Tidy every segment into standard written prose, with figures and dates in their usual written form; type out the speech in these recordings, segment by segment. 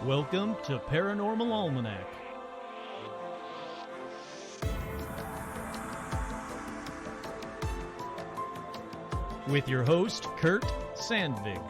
Welcome to Paranormal Almanac. With your host, Kurt Sandvig.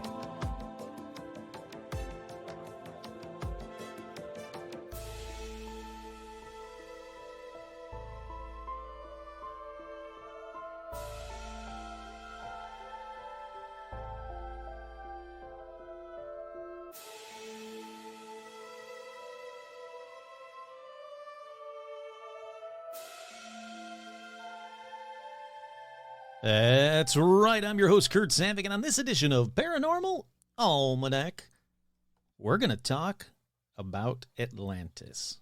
That's right, I'm your host, Kurt Sandvig, and on this edition of Paranormal Almanac, we're going to talk about Atlantis.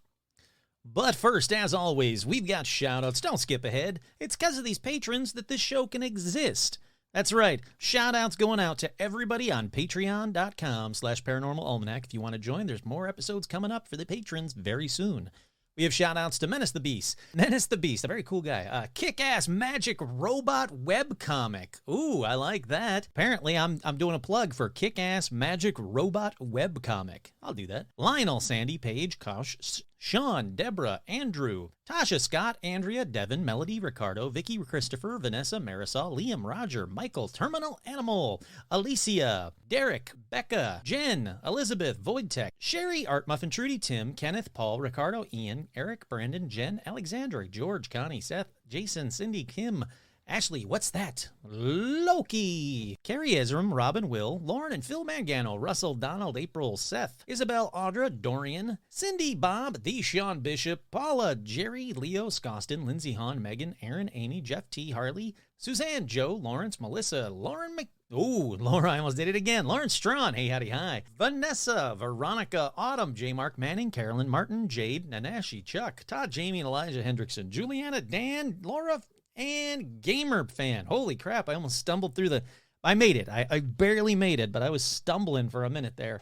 But first, as always, we've got shout-outs. Don't skip ahead. It's because of these patrons that this show can exist. That's right, shout-outs going out to everybody on patreon.com/paranormalalmanac. If you want to join, there's more episodes coming up for the patrons very soon. We have shout-outs to Menace the Beast. Menace the Beast, a very cool guy. Kick-ass magic robot webcomic. Ooh, I like that. Apparently, I'm doing a plug for Kick-ass magic robot webcomic. I'll do that. Lionel, Sandy, Paige, Kosh, Sean, Deborah, Andrew, Tasha, Scott, Andrea, Devin, Melody, Ricardo, Vicky, Christopher, Vanessa, Marisol, Liam, Roger, Michael, Terminal Animal, Alicia, Derek, Becca, Jen, Elizabeth, Voidtech, Sherry, Art Muffin, Trudy, Tim, Kenneth, Paul, Ricardo, Ian, Eric, Brandon, Jen, Alexandra, George, Connie, Seth, Jason, Cindy, Kim, Ashley, what's that? Loki, Carrie Ezram, Robin, Will, Lauren and Phil Mangano, Russell, Donald, April, Seth, Isabel, Audra, Dorian, Cindy, Bob, the Sean Bishop, Paula, Jerry, Leo, Scoston, Lindsay Hahn, Megan, Aaron, Amy, Jeff T, Harley, Suzanne, Joe, Lawrence, Melissa, Lauren Laura, I almost did it again. Lauren Strawn, hey, howdy, hi. Vanessa, Veronica, Autumn, J. Mark Manning, Carolyn Martin, Jade, Nanashi, Chuck, Todd, Jamie, and Elijah Hendrickson, Juliana, Dan, Laura, and Gamer Fan. Holy crap, I almost stumbled through I made it. I barely made it, but I was stumbling for a minute there.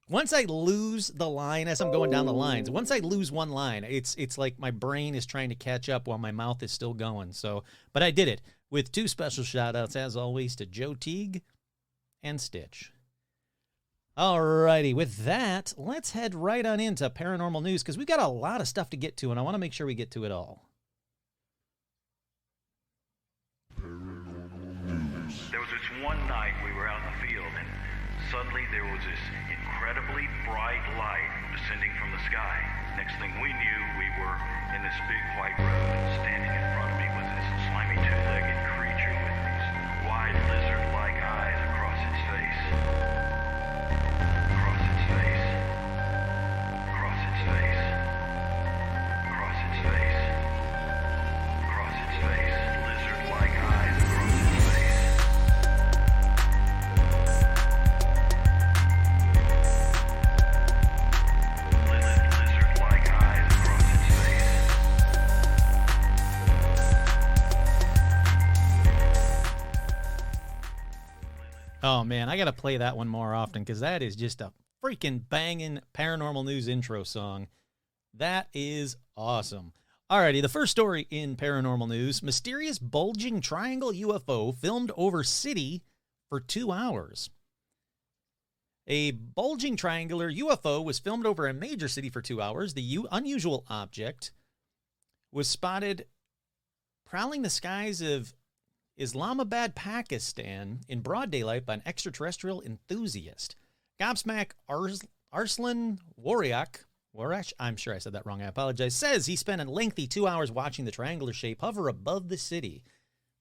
Once I lose the line as I'm going down the lines, once I lose one line, it's like my brain is trying to catch up while my mouth is still going. But I did it with two special shout-outs, as always, to Joe Teague and Stitch. Alrighty, with that, let's head right on into paranormal news, because we've got a lot of stuff to get to, and I want to make sure we get to it all. There was this one night we were out in the field, and suddenly there was this incredibly bright light descending from the sky. Next thing we knew, we were in this big white road, and standing in front of me was this slimy two-legged creature with these wide lizard-like eyes across its face. Across its face. Across its face. Across its face. Across its face. Lizard-like eyes across its face. Lizard-like eyes across its face. Oh, man, I got to play that one more often, because that is just a freaking banging paranormal news intro song. That is awesome. Alrighty, the first story in paranormal news: mysterious bulging triangle UFO filmed over city for 2 hours. A bulging triangular UFO was filmed over a major city for 2 hours. The unusual object was spotted prowling the skies of Islamabad, Pakistan, in broad daylight by an extraterrestrial enthusiast. Gobsmack Arslan Warash, I'm sure I said that wrong, I apologize, says he spent a lengthy 2 hours watching the triangular shape hover above the city.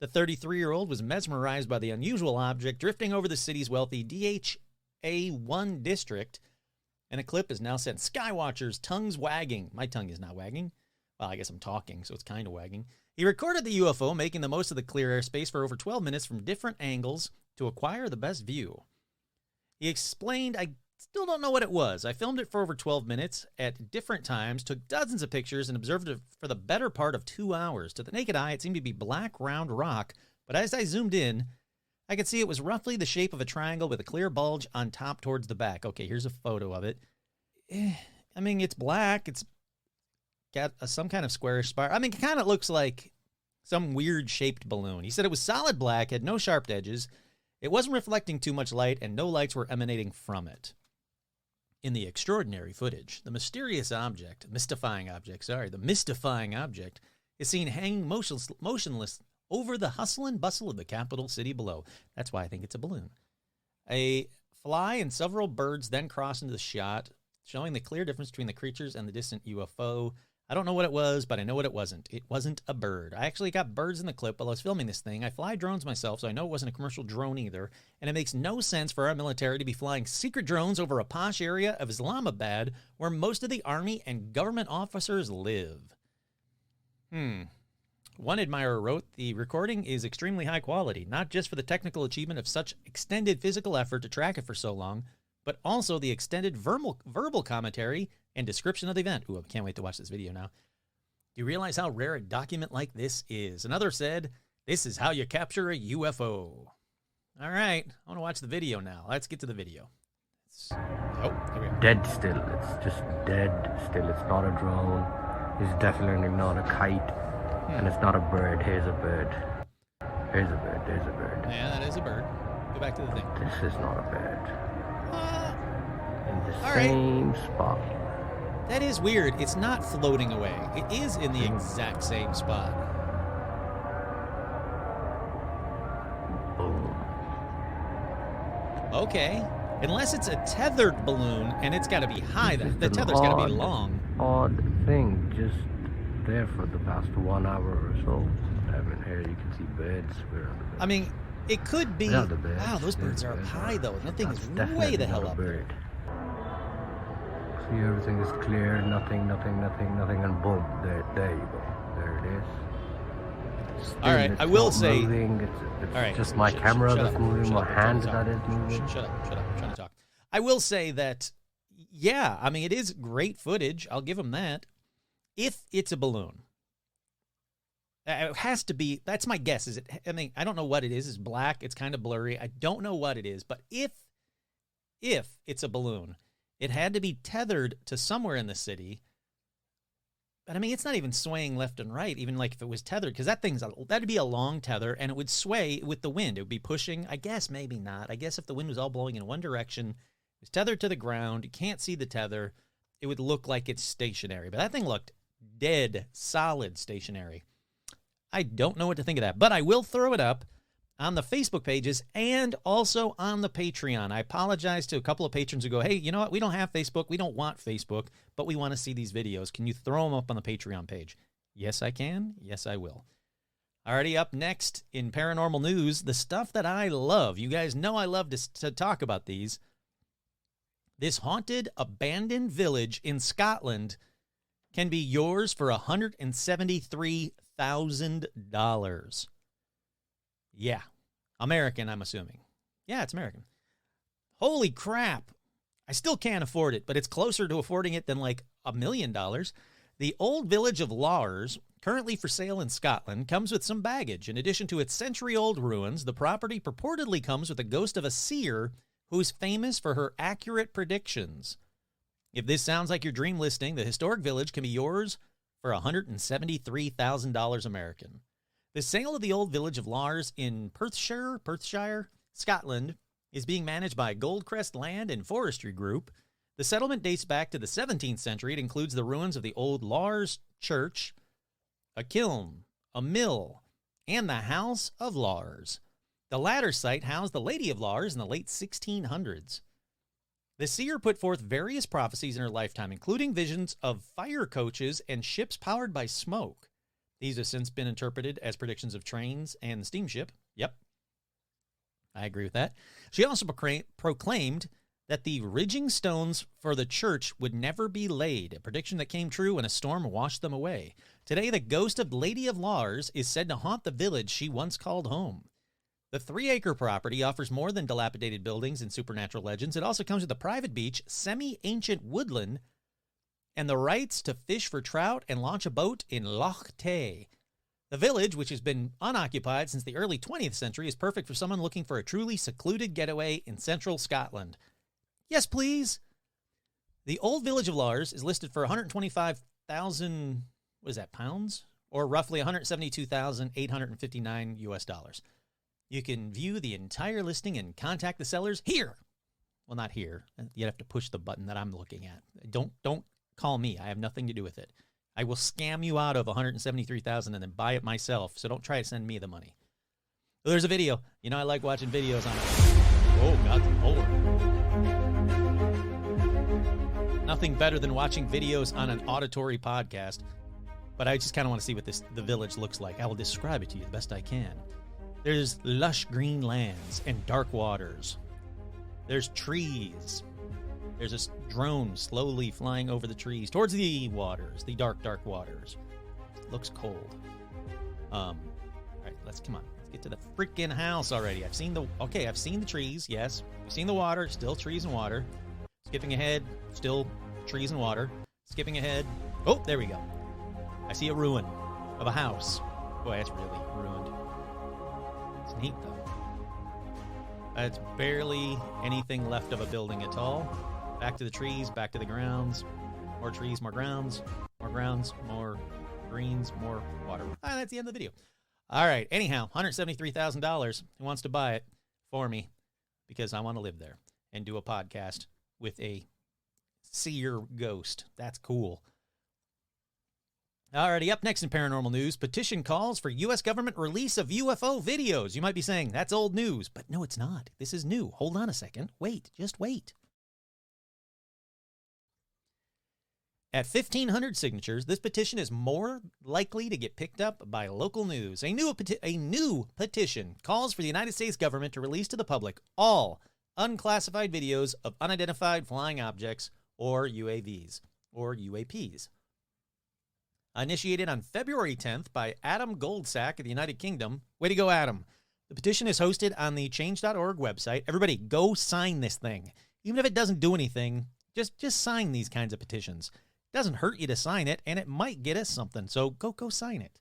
The 33-year-old was mesmerized by the unusual object drifting over the city's wealthy DHA-1 district, and a clip is now sent. Skywatchers, tongues wagging. My tongue is not wagging. Well, I guess I'm talking, so it's kind of wagging. He recorded the UFO, making the most of the clear airspace for over 12 minutes from different angles to acquire the best view. He explained, I still don't know what it was. I filmed it for over 12 minutes at different times, took dozens of pictures, and observed it for the better part of 2 hours. To the naked eye, it seemed to be black, round rock, but as I zoomed in, I could see it was roughly the shape of a triangle with a clear bulge on top towards the back. Okay, here's a photo of it. I mean, it's black. It's got some kind of squarish spire. I mean, it kind of looks like some weird shaped balloon. He said it was solid black, had no sharp edges. It wasn't reflecting too much light, and no lights were emanating from it. In the extraordinary footage, the mystifying object is seen hanging motionless over the hustle and bustle of the capital city below. That's why I think it's a balloon. A fly and several birds then cross into the shot, showing the clear difference between the creatures and the distant UFO. I don't know what it was, but I know what it wasn't. It wasn't a bird. I actually got birds in the clip while I was filming this thing. I fly drones myself, so I know it wasn't a commercial drone either. And it makes no sense for our military to be flying secret drones over a posh area of Islamabad where most of the army and government officers live. One admirer wrote, the recording is extremely high quality, not just for the technical achievement of such extended physical effort to track it for so long, but also the extended verbal commentary and description of the event. Ooh, I can't wait to watch this video now. Do you realize how rare a document like this is? Another said, this is how you capture a UFO. All right, I want to watch the video now. Let's get to the video. Here we are. Dead still. It's just dead still. It's not a drone. It's definitely not a kite. And it's not a bird. Here's a bird. Here's a bird. There's a bird. Yeah, that is a bird. Go back to the thing. This is not a bird. In the same spot. That is weird. It's not floating away. It is in the exact same spot. Boom. Okay. Unless it's a tethered balloon, and it's got to be high. The tether's got to be long. Odd thing. Just there for the past 1 hour or so. I mean, here you can see birds. Where are the birds? I mean, it could be. Yeah, the birds. Wow, those birds are up high, though. That thing is way the hell up there. See, everything is clear. Nothing, and boom. There you go. There it is. Still, all right, I will say. Moving. It's all right, just my camera that's moving, my hand that is moving. Shut up. I'm trying to talk. I will say that, yeah, I mean, it is great footage. I'll give them that. If it's a balloon, it has to be. That's my guess. Is it? I mean, I don't know what it is. It's black. It's kind of blurry. I don't know what it is. But if it's a balloon, it had to be tethered to somewhere in the city. But I mean, it's not even swaying left and right. Even like if it was tethered, because that'd be a long tether, and it would sway with the wind. It would be pushing. I guess maybe not. I guess if the wind was all blowing in one direction, it was tethered to the ground. You can't see the tether. It would look like it's stationary. But that thing looked dead solid stationary. I don't know what to think of that, but I will throw it up on the Facebook pages and also on the Patreon. I apologize to a couple of patrons who go, hey, you know what? We don't have Facebook. We don't want Facebook, but we want to see these videos. Can you throw them up on the Patreon page? Yes, I can. Yes, I will. Alrighty, up next in paranormal news, the stuff that I love. You guys know I love to talk about these. This haunted, abandoned village in Scotland can be yours for $173,000. Yeah. American, I'm assuming. Yeah, it's American. Holy crap. I still can't afford it, but it's closer to affording it than like $1 million. The old village of Lars, currently for sale in Scotland, comes with some baggage. In addition to its century-old ruins, the property purportedly comes with the ghost of a seer who's famous for her accurate predictions. If this sounds like your dream listing, the historic village can be yours for $173,000 American. The sale of the old village of Lars in Perthshire, Scotland, is being managed by Goldcrest Land and Forestry Group. The settlement dates back to the 17th century. It includes the ruins of the old Lars Church, a kiln, a mill, and the House of Lars. The latter site housed the Lady of Lars in the late 1600s. The seer put forth various prophecies in her lifetime, including visions of fire coaches and ships powered by smoke. These have since been interpreted as predictions of trains and the steamship. Yep, I agree with that. She also proclaimed that the ridging stones for the church would never be laid, a prediction that came true when a storm washed them away. Today, the ghost of Lady of Lars is said to haunt the village she once called home. The 3-acre property offers more than dilapidated buildings and supernatural legends. It also comes with a private beach, semi-ancient woodland, and the rights to fish for trout and launch a boat in Loch Tay. The village, which has been unoccupied since the early 20th century, is perfect for someone looking for a truly secluded getaway in central Scotland. Yes, please. The old village of Lars is listed for 125,000, what is that, pounds? Or roughly 172,859 US dollars. You can view the entire listing and contact the sellers here. Well, not here. You'd have to push the button that I'm looking at. Don't call me. I have nothing to do with it. I will scam you out of $173,000 and then buy it myself. So don't try to send me the money. So there's a video. You know I like watching videos on it. Oh, God, Lord. Nothing better than watching videos on an auditory podcast. But I just kind of want to see what the village looks like. I will describe it to you the best I can. There's lush green lands and dark waters. There's trees. There's a drone slowly flying over the trees towards the waters, the dark, dark waters. It looks cold. All right, come on. Let's get to the freaking house already. I've seen the trees, yes. I've seen the water, still trees and water. Skipping ahead, still trees and water. Skipping ahead. Oh, there we go. I see a ruin of a house. Boy, that's really ruined. It's neat, though. It's barely anything left of a building at all. Back to the trees, back to the grounds. More trees, more grounds, more greens, more water. That's the end of the video. All right. Anyhow, $173,000. Who wants to buy it for me? Because I want to live there and do a podcast with a seer ghost. That's cool. Alrighty, up next in paranormal news, petition calls for U.S. government release of UFO videos. You might be saying, that's old news. But no, it's not. This is new. Hold on a second. Wait, just wait. At 1,500 signatures, this petition is more likely to get picked up by local news. A new petition calls for the United States government to release to the public all unclassified videos of unidentified flying objects or UAVs or UAPs. Initiated on February 10th by Adam Goldsack of the United Kingdom. Way to go, Adam. The petition is hosted on the change.org website. Everybody, go sign this thing. Even if it doesn't do anything, just sign these kinds of petitions. It doesn't hurt you to sign it, and it might get us something, so go sign it.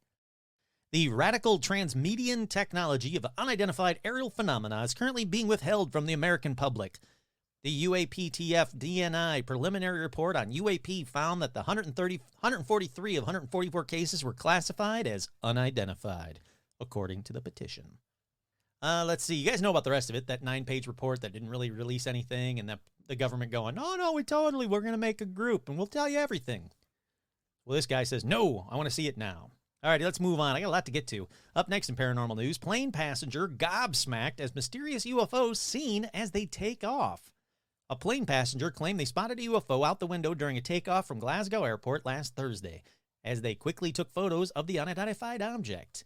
The radical transmedian technology of unidentified aerial phenomena is currently being withheld from the American public. The UAPTF DNI preliminary report on UAP found that the 143 of 144 cases were classified as unidentified, according to the petition. Let's see. You guys know about the rest of it, that 9-page report that didn't really release anything, and the government going, oh, no, we're going to make a group, and we'll tell you everything. Well, this guy says, no, I want to see it now. All right, let's move on. I got a lot to get to. Up next in paranormal news, plane passenger gobsmacked as mysterious UFOs seen as they take off. A plane passenger claimed they spotted a UFO out the window during a takeoff from Glasgow Airport last Thursday, as they quickly took photos of the unidentified object.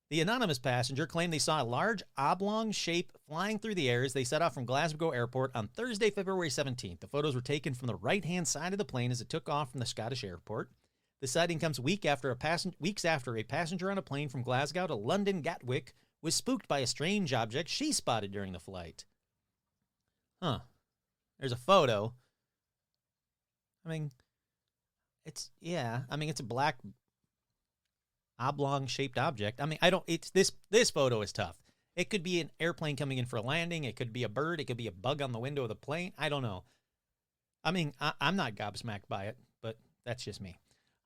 The anonymous passenger claimed they saw a large oblong shape flying through the air as they set off from Glasgow Airport on Thursday, February 17th. The photos were taken from the right-hand side of the plane as it took off from the Scottish airport. The sighting comes weeks after a passenger on a plane from Glasgow to London Gatwick was spooked by a strange object she spotted during the flight. Huh. There's a photo. It's a black oblong-shaped object. This photo is tough. It could be an airplane coming in for a landing. It could be a bird. It could be a bug on the window of the plane. I don't know. I'm not gobsmacked by it, but that's just me.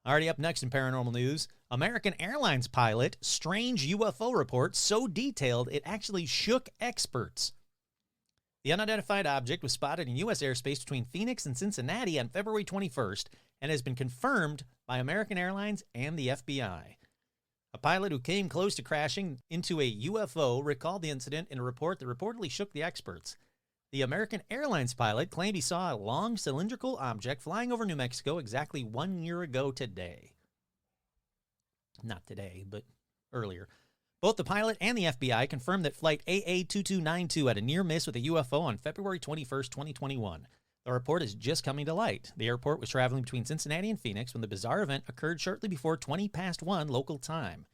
Already up next in paranormal news, American Airlines pilot, strange UFO report so detailed it actually shook experts. The unidentified object was spotted in U.S. airspace between Phoenix and Cincinnati on February 21st and has been confirmed by American Airlines and the FBI. A pilot who came close to crashing into a UFO recalled the incident in a report that reportedly shook the experts. The American Airlines pilot claimed he saw a long cylindrical object flying over New Mexico exactly 1 year ago today. Not today, but earlier. Both the pilot and the FBI confirmed that Flight AA2292 had a near miss with a UFO on February 21st, 2021. The report is just coming to light. The airport was traveling between Cincinnati and Phoenix when the bizarre event occurred shortly before 1:20 local time.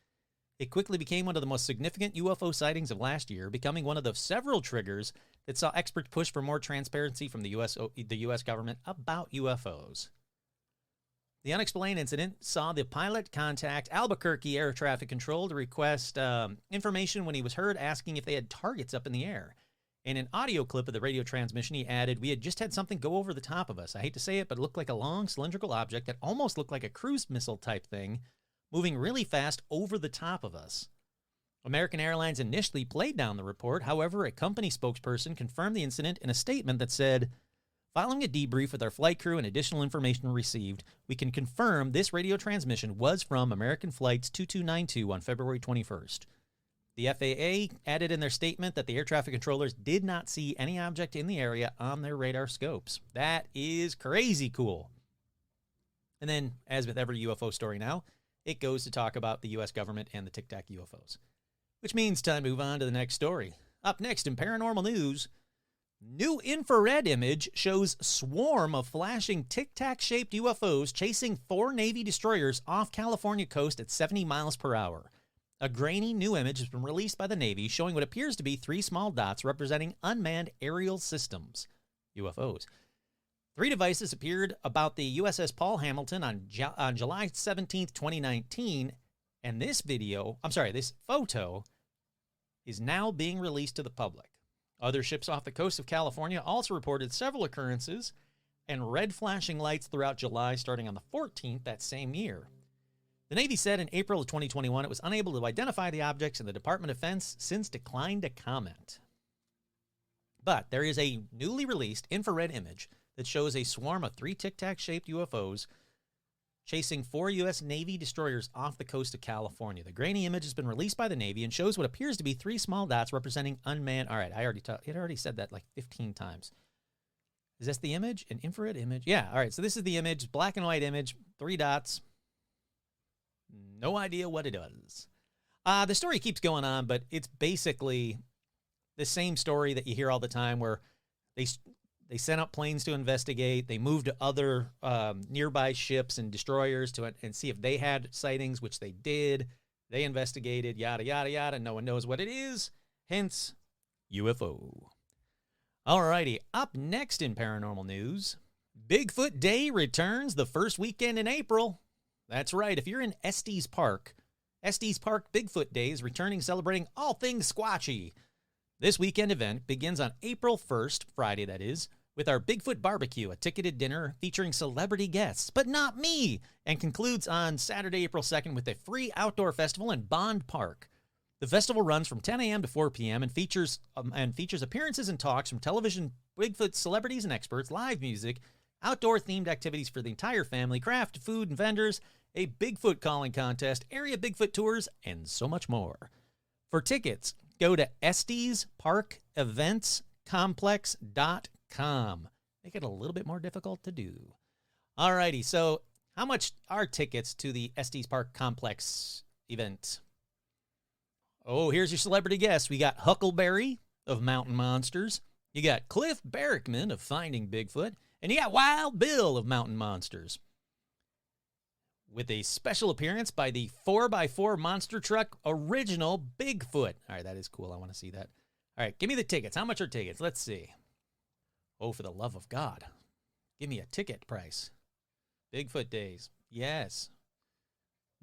It quickly became one of the most significant UFO sightings of last year, becoming one of the several triggers that saw experts push for more transparency from the U.S. government about UFOs. The unexplained incident saw the pilot contact Albuquerque Air Traffic Control to request information when he was heard asking if they had targets up in the air. In an audio clip of the radio transmission, he added, "We had just had something go over the top of us. I hate to say it, but it looked like a long cylindrical object that almost looked like a cruise missile type thing, moving really fast over the top of us." American Airlines initially played down the report. However, a company spokesperson confirmed the incident in a statement that said, "Following a debrief with our flight crew and additional information received, we can confirm this radio transmission was from American Flights 2292 on February 21st. The FAA added in their statement that the air traffic controllers did not see any object in the area on their radar scopes." That is crazy cool. And then, as with every UFO story now, it goes to talk about the U.S. government and the Tic Tac UFOs. Which means time to move on to the next story. Up next in paranormal news, new infrared image shows swarm of flashing Tic Tac-shaped UFOs chasing 4 Navy destroyers off California coast at 70 miles per hour. A grainy new image has been released by the Navy showing what appears to be 3 small dots representing unmanned aerial systems, UFOs. 3 devices appeared about the USS Paul Hamilton on July 17th, 2019, and this photo is now being released to the public. Other ships off the coast of California also reported several occurrences and red flashing lights throughout July, starting on the 14th that same year. The Navy said in April of 2021 it was unable to identify the objects, and the Department of Defense since declined to comment. But there is a newly released infrared image that shows a swarm of 3 Tic Tac-shaped UFOs chasing 4 U.S. Navy destroyers off the coast of California. The grainy image has been released by the Navy and shows what appears to be 3 small dots representing unmanned... All right, it already said that like 15 times. Is this the image? An infrared image? Yeah, all right, so this is the image, black and white image, 3 dots. No idea what it is. The story keeps going on, but it's basically the same story that you hear all the time where they sent up planes to investigate. They moved to other nearby ships and destroyers and see if they had sightings, which they did. They investigated, yada, yada, yada. No one knows what it is. Hence, UFO. Alrighty, up next in paranormal news, Bigfoot Day returns the first weekend in April. That's right. If you're in Estes Park Bigfoot Day is returning, celebrating all things Squatchy. This weekend event begins on April 1st, Friday that is, with our Bigfoot Barbecue, a ticketed dinner featuring celebrity guests, but not me, and concludes on Saturday, April 2nd with a free outdoor festival in Bond Park. The festival runs from 10 a.m. to 4 p.m. and features appearances and talks from television Bigfoot celebrities and experts, live music, outdoor-themed activities for the entire family, craft, food, and vendors, a Bigfoot calling contest, area Bigfoot tours, and so much more. For tickets, go to EstesParkEventsComplex.com. Make it a little bit more difficult to do. Alrighty, so how much are tickets to the Estes Park Complex event? Oh, here's your celebrity guests. We got Huckleberry of Mountain Monsters. You got Cliff Barrickman of Finding Bigfoot. And you got Wild Bill of Mountain Monsters. With a special appearance by the 4x4 Monster Truck Original Bigfoot. All right, that is cool. I want to see that. All right, give me the tickets. How much are tickets? Let's see. Oh, for the love of God. Give me a ticket price. Bigfoot Days. Yes.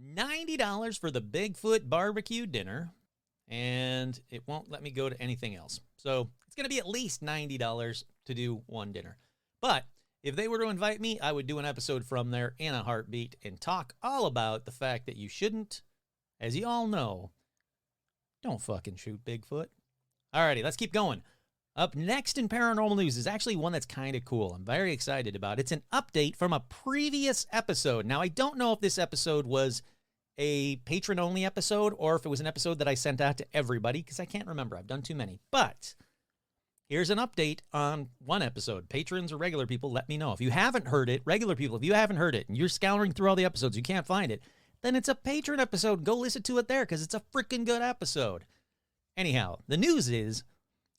$90 for the Bigfoot Barbecue Dinner. And it won't let me go to anything else. So it's going to be at least $90 to do one dinner. But if they were to invite me, I would do an episode from there in a heartbeat and talk all about the fact that you shouldn't, as you all know, don't fucking shoot Bigfoot. Alrighty, let's keep going. Up next in paranormal news is actually one that's kind of cool. I'm very excited about it. It's an update from a previous episode. Now, I don't know if this episode was a patron-only episode or if it was an episode that I sent out to everybody, because I can't remember. I've done too many. But here's an update on one episode. Patrons or regular people, let me know. If you haven't heard it, regular people, if you haven't heard it and you're scouring through all the episodes, you can't find it, then it's a patron episode. Go listen to it there because it's a freaking good episode. Anyhow, the news is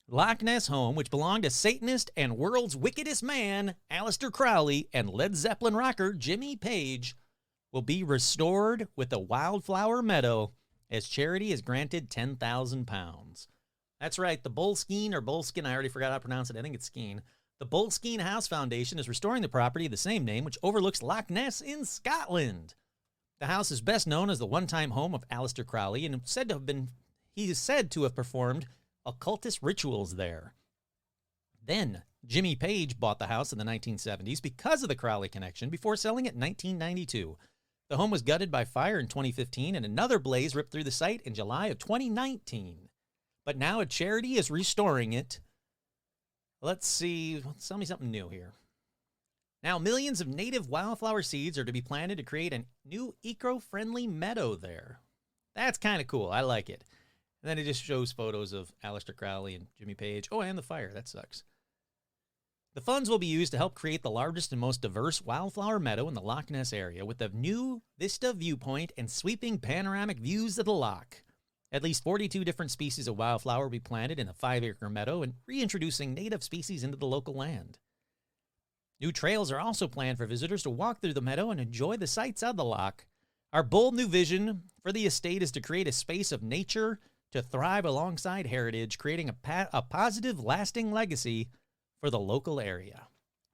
Loch Ness home, which belonged to Satanist and world's wickedest man, Aleister Crowley, and Led Zeppelin rocker Jimmy Page, will be restored with a wildflower meadow as charity is granted £10,000. That's right, the Boleskine, I already forgot how to pronounce it, I think it's Skene. The Boleskine House Foundation is restoring the property of the same name, which overlooks Loch Ness in Scotland. The house is best known as the one-time home of Aleister Crowley, and he is said to have performed occultist rituals there. Then, Jimmy Page bought the house in the 1970s because of the Crowley connection before selling it in 1992. The home was gutted by fire in 2015, and another blaze ripped through the site in July of 2019. But now a charity is restoring it. Let's see. Tell me something new here. Now, millions of native wildflower seeds are to be planted to create a new eco-friendly meadow there. That's kind of cool. I like it. And then it just shows photos of Aleister Crowley and Jimmy Page. Oh, and the fire. That sucks. The funds will be used to help create the largest and most diverse wildflower meadow in the Loch Ness area with a new vista viewpoint and sweeping panoramic views of the loch. At least 42 different species of wildflower will be planted in the 5-acre meadow and reintroducing native species into the local land. New trails are also planned for visitors to walk through the meadow and enjoy the sights of the loch. Our bold new vision for the estate is to create a space of nature to thrive alongside heritage, creating a positive, lasting legacy for the local area.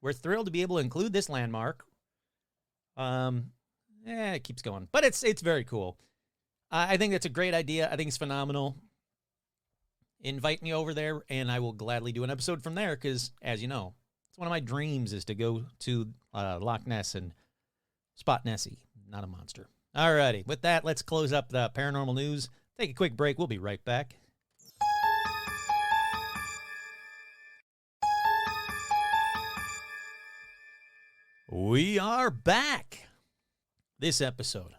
We're thrilled to be able to include this landmark. It keeps going, but it's very cool. I think that's a great idea. I think it's phenomenal. Invite me over there, and I will gladly do an episode from there because, as you know, it's one of my dreams is to go to Loch Ness and spot Nessie, not a monster. Alrighty, with that, let's close up the paranormal news. Take a quick break. We'll be right back. We are back. This episode.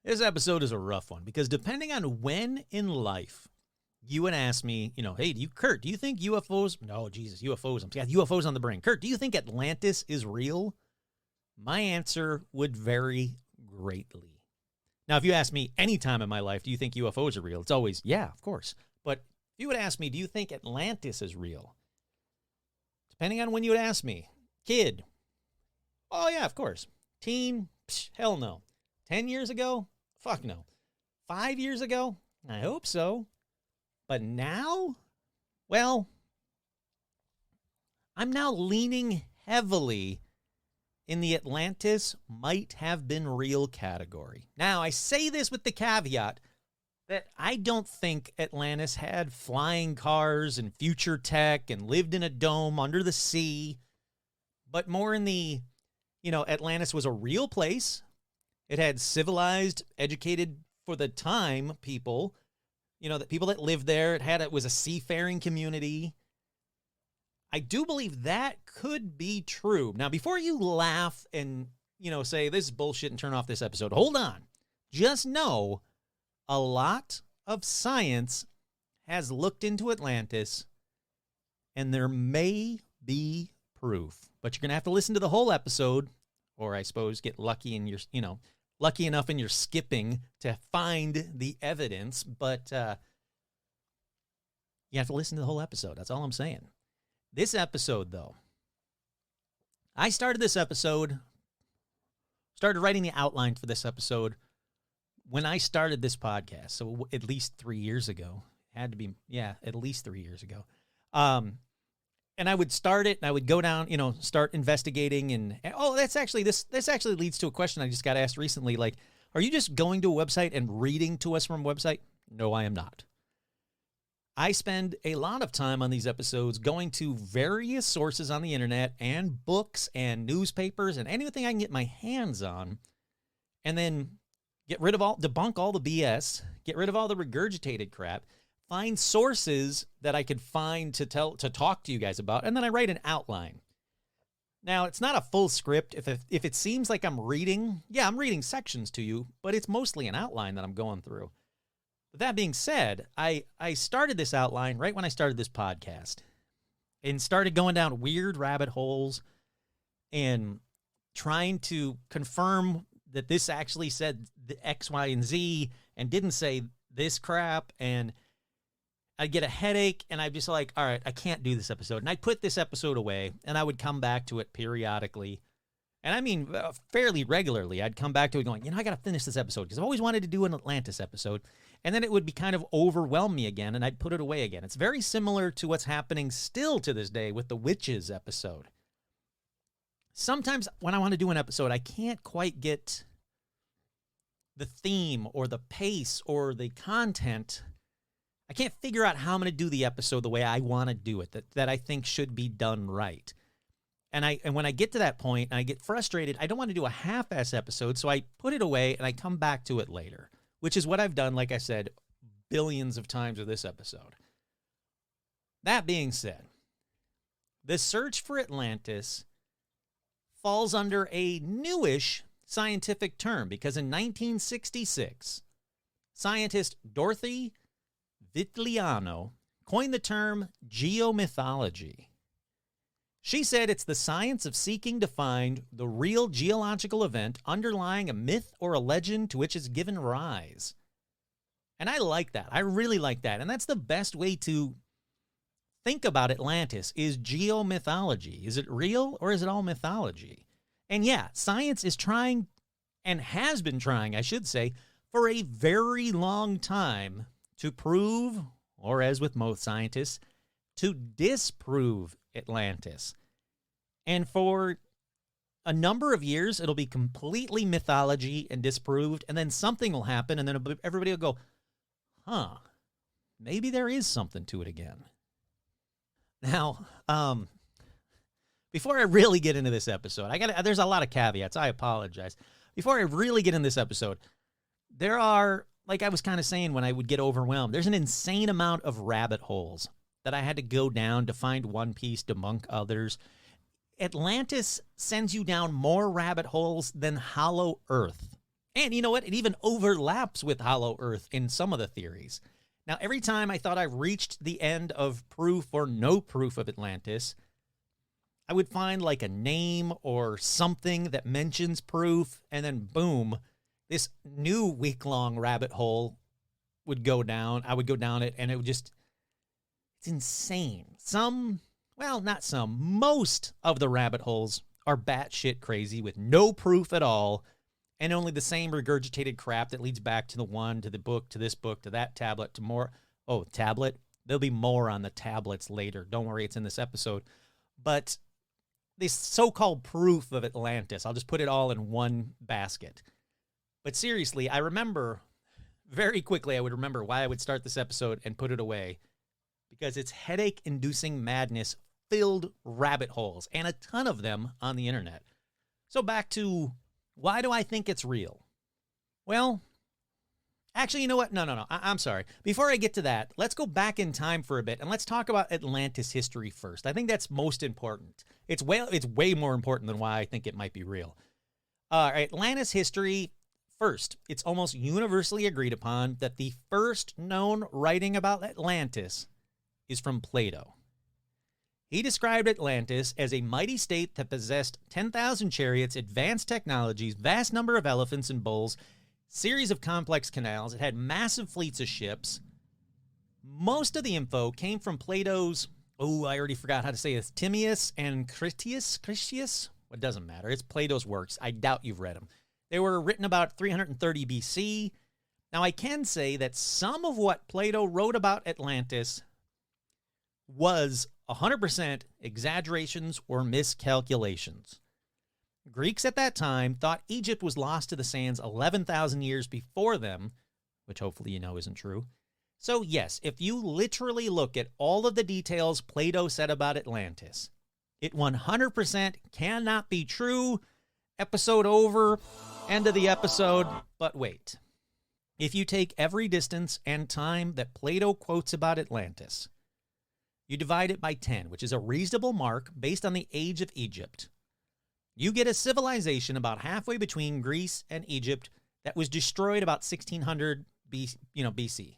This episode is a rough one because depending on when in life you would ask me, hey, Kurt, do you think UFOs? No, Jesus, UFOs. I'm got UFOs on the brain. Kurt, do you think Atlantis is real? My answer would vary greatly. Now, if you ask me any time in my life, do you think UFOs are real? It's always, yeah, of course. But if you would ask me, do you think Atlantis is real? Depending on when you would ask me. Kid, oh, yeah, of course. Teen, hell no. 10 years ago? Fuck no. 5 years ago? I hope so. But now? Well, I'm now leaning heavily in the Atlantis might have been real category. Now, I say this with the caveat that I don't think Atlantis had flying cars and future tech and lived in a dome under the sea, but more in the, Atlantis was a real place. It had civilized, educated for the time people, the people that lived there. It was a seafaring community. I do believe that could be true. Now, before you laugh and, say this is bullshit and turn off this episode, hold on. Just know a lot of science has looked into Atlantis, and there may be proof. But you're going to have to listen to the whole episode, or I suppose get lucky and lucky enough in your skipping to find the evidence. But you have to listen to the whole episode. That's all I'm saying. This episode, though, I started writing the outline for this episode when I started this podcast. So at least 3 years ago. Had to be, at least 3 years ago. And I would start it, and I would go down, start investigating, and this actually leads to a question I just got asked recently. Like, are you just going to a website and reading to us from a website? No, I am not. I spend a lot of time on these episodes going to various sources on the internet and books and newspapers and anything I can get my hands on, and then debunk all the BS, get rid of all the regurgitated crap, find sources that I could find to talk to you guys about, and then I write an outline. Now, it's not a full script. If it seems like I'm reading, I'm reading sections to you, but it's mostly an outline that I'm going through. With that being said, I started this outline right when I started this podcast and started going down weird rabbit holes and trying to confirm that this actually said the X, Y, and Z and didn't say this crap, and I'd get a headache, and I'd just like, all right, I can't do this episode. And I'd put this episode away, and I would come back to it periodically. And I mean, fairly regularly. I'd come back to it going, I got to finish this episode because I've always wanted to do an Atlantis episode. And then it would be kind of overwhelm me again, and I'd put it away again. It's very similar to what's happening still to this day with the Witches episode. Sometimes when I want to do an episode, I can't quite get the theme or the pace or the content. I can't figure out how I'm going to do the episode the way I want to do it, that I think should be done right. And when I get to that point and I get frustrated, I don't want to do a half-ass episode, so I put it away and I come back to it later, which is what I've done, like I said, billions of times with this episode. That being said, the search for Atlantis falls under a newish scientific term because in 1966, scientist Dorothy Vitiliano coined the term geomythology. She said it's the science of seeking to find the real geological event underlying a myth or a legend to which it's given rise. And I like that. I really like that. And that's the best way to think about Atlantis is geomythology. Is it real or is it all mythology? And yeah, science is trying and has been trying, I should say, for a very long time to prove, or as with most scientists, to disprove Atlantis. And for a number of years, it'll be completely mythology and disproved, and then something will happen, and then everybody will go, huh, maybe there is something to it again. Now, before I really get into this episode, there's a lot of caveats. I apologize. Before I really get in this episode, there are, like I was kind of saying when I would get overwhelmed, there's an insane amount of rabbit holes that I had to go down to find one piece, debunk others. Atlantis sends you down more rabbit holes than Hollow Earth. And you know what? It even overlaps with Hollow Earth in some of the theories. Now, every time I thought I reached the end of proof or no proof of Atlantis, I would find like a name or something that mentions proof, and then boom, this new week-long rabbit hole would go down. I would go down it, and it would just, it's insane. Most of the rabbit holes are batshit crazy with no proof at all, and only the same regurgitated crap that leads back to the one, to the book, to this book, to that tablet, to more. Oh, tablet? There'll be more on the tablets later. Don't worry, it's in this episode. But this so-called proof of Atlantis, I'll just put it all in one basket. But seriously, I remember, very quickly, I would remember why I would start this episode and put it away. Because it's headache-inducing madness-filled rabbit holes, and a ton of them on the internet. So back to, why do I think it's real? Well, actually, you know what? No. I'm sorry. Before I get to that, let's go back in time for a bit, and let's talk about Atlantis history first. I think that's most important. It's way more important than why I think it might be real. Atlantis history, first, it's almost universally agreed upon that the first known writing about Atlantis is from Plato. He described Atlantis as a mighty state that possessed 10,000 chariots, advanced technologies, vast number of elephants and bulls, series of complex canals. It had massive fleets of ships. Most of the info came from Plato's, I already forgot how to say this, Timaeus and Critias? It doesn't matter. It's Plato's works. I doubt you've read them. They were written about 330 BC. Now, I can say that some of what Plato wrote about Atlantis was 100% exaggerations or miscalculations. Greeks at that time thought Egypt was lost to the sands 11,000 years before them, which hopefully you know isn't true. So yes, if you literally look at all of the details Plato said about Atlantis, it 100% cannot be true. Episode over, end of the episode. But wait, if you take every distance and time that Plato quotes about Atlantis, you divide it by 10, which is a reasonable mark based on the age of Egypt, you get a civilization about halfway between Greece and Egypt that was destroyed about 1600 BC.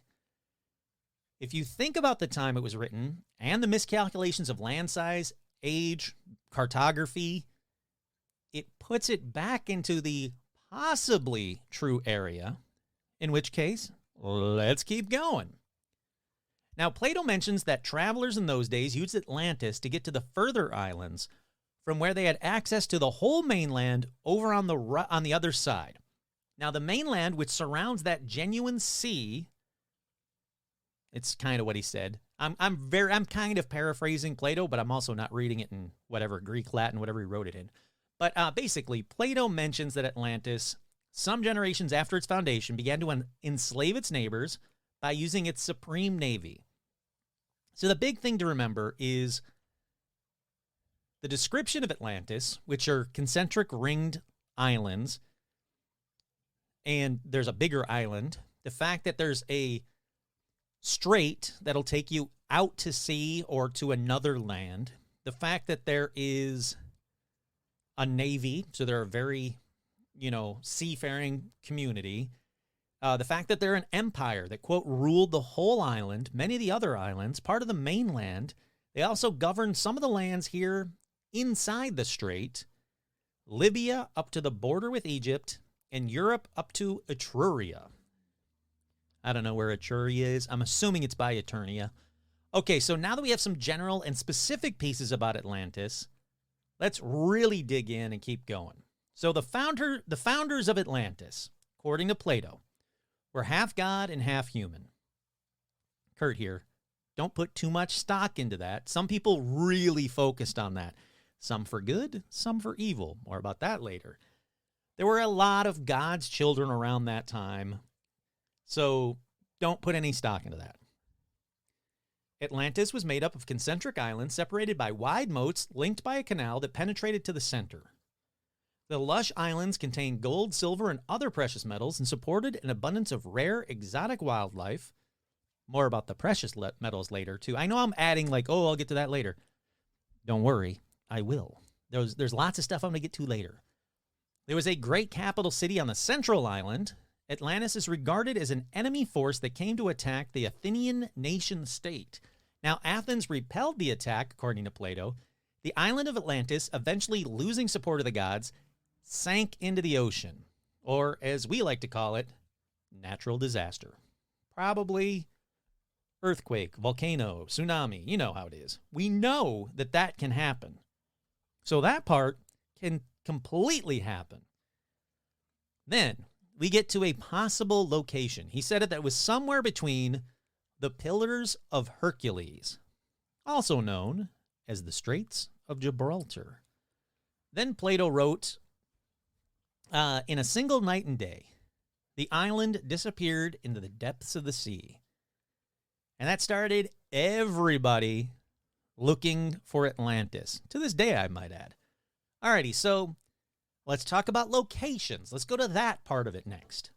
If you think about the time it was written and the miscalculations of land size, age, cartography, it puts it back into the possibly true area, in which case, let's keep going. Now, Plato mentions that travelers in those days used Atlantis to get to the further islands from where they had access to the whole mainland over on the other side. Now, the mainland, which surrounds that genuine sea, it's kind of what he said. I'm kind of paraphrasing Plato, but I'm also not reading it in whatever Greek, Latin, whatever he wrote it in. But basically, Plato mentions that Atlantis, some generations after its foundation, began to enslave its neighbors by using its supreme navy. So the big thing to remember is the description of Atlantis, which are concentric ringed islands, and there's a bigger island, the fact that there's a strait that'll take you out to sea or to another land, the fact that there is a navy, so they're a very, seafaring community, the fact that they're an empire that, quote, ruled the whole island, many of the other islands, part of the mainland. They also governed some of the lands here inside the strait, Libya up to the border with Egypt, and Europe up to Etruria. I don't know where Etruria is. I'm assuming it's by Eternia. Okay, so now that we have some general and specific pieces about Atlantis, let's really dig in and keep going. So the founders of Atlantis, according to Plato, were half god and half human. Kurt here, don't put too much stock into that. Some people really focused on that. Some for good, some for evil. More about that later. There were a lot of God's children around that time, so don't put any stock into that. Atlantis was made up of concentric islands separated by wide moats linked by a canal that penetrated to the center. The lush islands contained gold, silver, and other precious metals and supported an abundance of rare, exotic wildlife. More about the precious metals later, too. I know I'm adding I'll get to that later. Don't worry, I will. There's lots of stuff I'm going to get to later. There was a great capital city on the central island. Atlantis is regarded as an enemy force that came to attack the Athenian nation-state. Now, Athens repelled the attack, according to Plato. The island of Atlantis, eventually losing support of the gods, sank into the ocean, or as we like to call it, natural disaster. Probably earthquake, volcano, tsunami, you know how it is. We know that can happen. So that part can completely happen. Then we get to a possible location. He said that it was somewhere between the Pillars of Hercules, also known as the Straits of Gibraltar. Then Plato wrote, in a single night and day, the island disappeared into the depths of the sea. And that started everybody looking for Atlantis. To this day, I might add. Alrighty, so let's talk about locations. Let's go to that part of it next.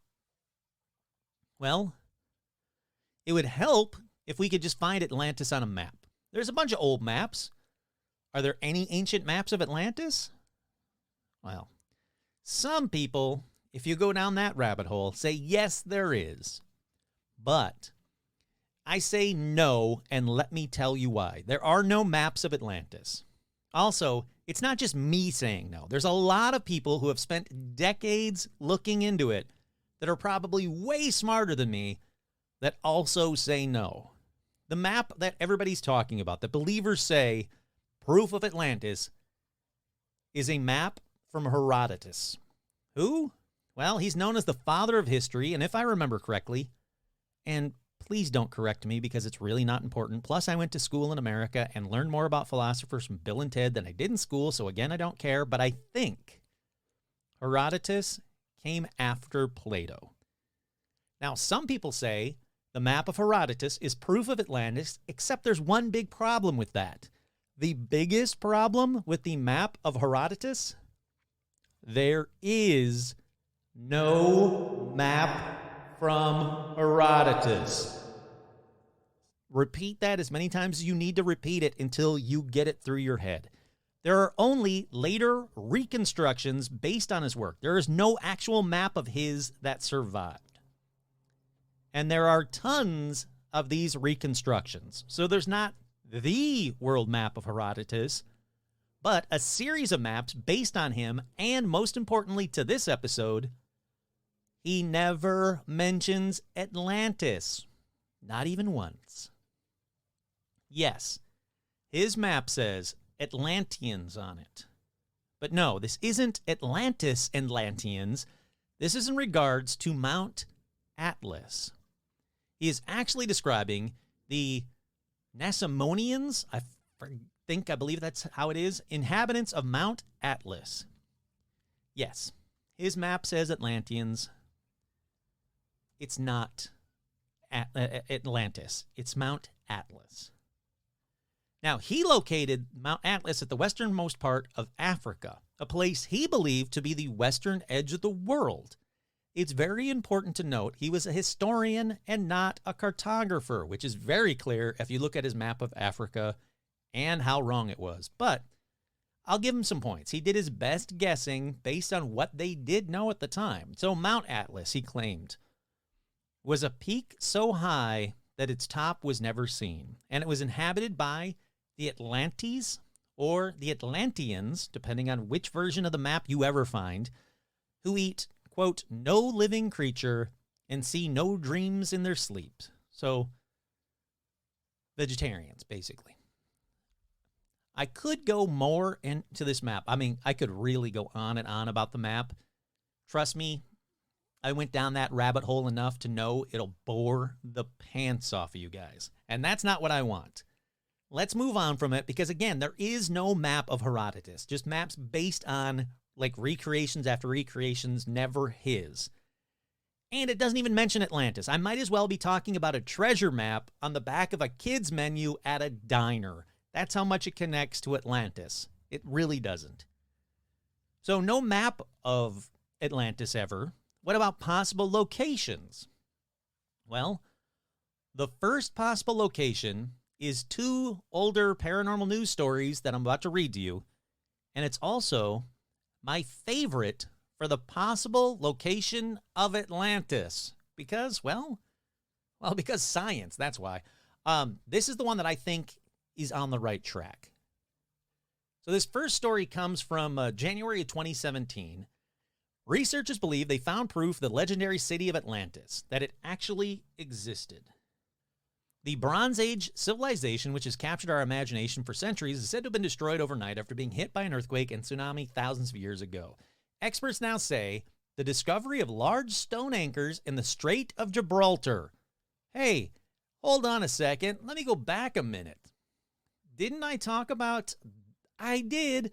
Well, it would help if we could just find Atlantis on a map. There's a bunch of old maps. Are there any ancient maps of Atlantis? Well, some people, if you go down that rabbit hole, say yes, there is. But I say no, and let me tell you why. There are no maps of Atlantis. Also, it's not just me saying no. There's a lot of people who have spent decades looking into it that are probably way smarter than me that also say no. The map that everybody's talking about, that believers say proof of Atlantis, is a map from Herodotus. Who? Well, he's known as the father of history, and if I remember correctly, and please don't correct me because it's really not important. Plus, I went to school in America and learned more about philosophers from Bill and Ted than I did in school, so again, I don't care. But I think Herodotus came after Plato. Now, some people say the map of Herodotus is proof of Atlantis, except there's one big problem with that. The biggest problem with the map of Herodotus? There is no map from Herodotus. Repeat that as many times as you need to repeat it until you get it through your head. There are only later reconstructions based on his work. There is no actual map of his that survived. And there are tons of these reconstructions. So there's not the world map of Herodotus, but a series of maps based on him, and most importantly to this episode, he never mentions Atlantis. Not even once. Yes, his map says Atlanteans on it. But no, this isn't Atlantis Atlanteans. This is in regards to Mount Atlas. He is actually describing the Nasamonians, I believe that's how it is, inhabitants of Mount Atlas. Yes, his map says Atlanteans. It's not Atlantis. It's Mount Atlas. Now, he located Mount Atlas at the westernmost part of Africa, a place he believed to be the western edge of the world. It's very important to note he was a historian and not a cartographer, which is very clear if you look at his map of Africa and how wrong it was. But I'll give him some points. He did his best guessing based on what they did know at the time. So Mount Atlas, he claimed, was a peak so high that its top was never seen, and it was inhabited by the Atlantes or the Atlanteans, depending on which version of the map you ever find, who eat, quote, no living creature and see no dreams in their sleep. So, vegetarians, basically. I could go more into this map. I mean, I could really go on and on about the map. Trust me, I went down that rabbit hole enough to know it'll bore the pants off of you guys. And that's not what I want. Let's move on from it because, again, there is no map of Herodotus. Just maps based on, like, recreations after recreations, never his. And it doesn't even mention Atlantis. I might as well be talking about a treasure map on the back of a kid's menu at a diner. That's how much it connects to Atlantis. It really doesn't. So no map of Atlantis ever. What about possible locations? Well, the first possible location is two older paranormal news stories that I'm about to read to you. And it's also my favorite for the possible location of Atlantis. Because, because science, that's why. This is the one that I think is on the right track. So this first story comes from January of 2017. Researchers believe they found proof of the legendary city of Atlantis, that it actually existed. The Bronze Age civilization, which has captured our imagination for centuries, is said to have been destroyed overnight after being hit by an earthquake and tsunami thousands of years ago. Experts now say the discovery of large stone anchors in the Strait of Gibraltar. Hey, hold on a second. Let me go back a minute. Didn't I talk about... I did.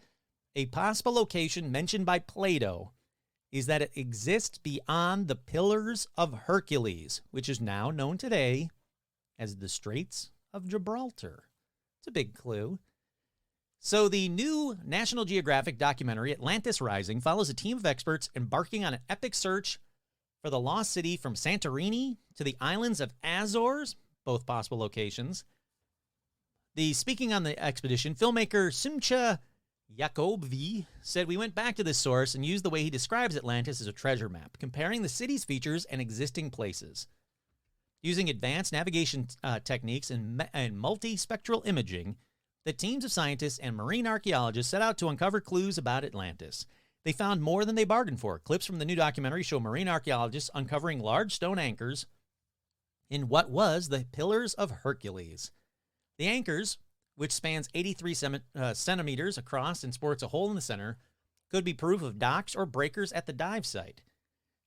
A possible location mentioned by Plato is that it exists beyond the Pillars of Hercules, which is now known today as the Straits of Gibraltar. It's a big clue. So the new National Geographic documentary, Atlantis Rising, follows a team of experts embarking on an epic search for the lost city from Santorini to the islands of Azores, both possible locations. Speaking on the expedition, filmmaker Sumcha Yakovvi said, "We went back to this source and used the way he describes Atlantis as a treasure map, comparing the city's features and existing places. Using advanced navigation techniques and multispectral imaging, the teams of scientists and marine archaeologists set out to uncover clues about Atlantis. They found more than they bargained for. Clips from the new documentary show marine archaeologists uncovering large stone anchors in what was the Pillars of Hercules. The anchors, which spans 83 centimeters across and sports a hole in the center, could be proof of docks or breakers at the dive site.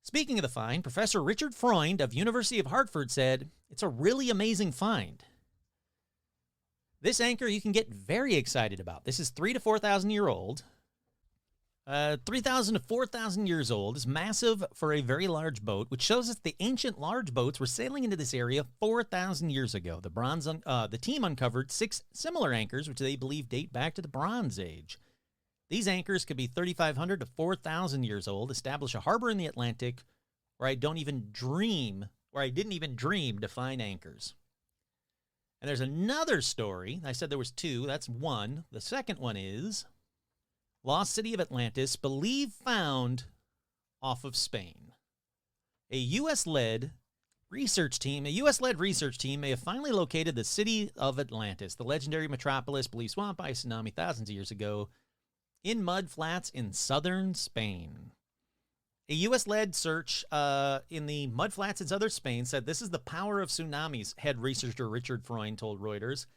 Speaking of the find, Professor Richard Freund of University of Hartford said, "It's a really amazing find. This anchor you can get very excited about. This is 3,000 to 4,000 year old. 3,000 to 4,000 years old is massive for a very large boat, which shows us the ancient large boats were sailing into this area 4,000 years ago. The team uncovered 6 similar anchors, which they believe date back to the Bronze Age. These anchors could be 3,500 to 4,000 years old, establish a harbor in the Atlantic where I didn't even dream to find anchors." And there's another story. I said there was 2. That's one. The second one is Lost City of Atlantis, believed found off of Spain. A U.S.-led research team may have finally located the city of Atlantis, the legendary metropolis believed swamped by a tsunami thousands of years ago, in mud flats in southern Spain. A U.S.-led search in the mud flats in southern Spain said this is the power of tsunamis, head researcher Richard Freund told Reuters.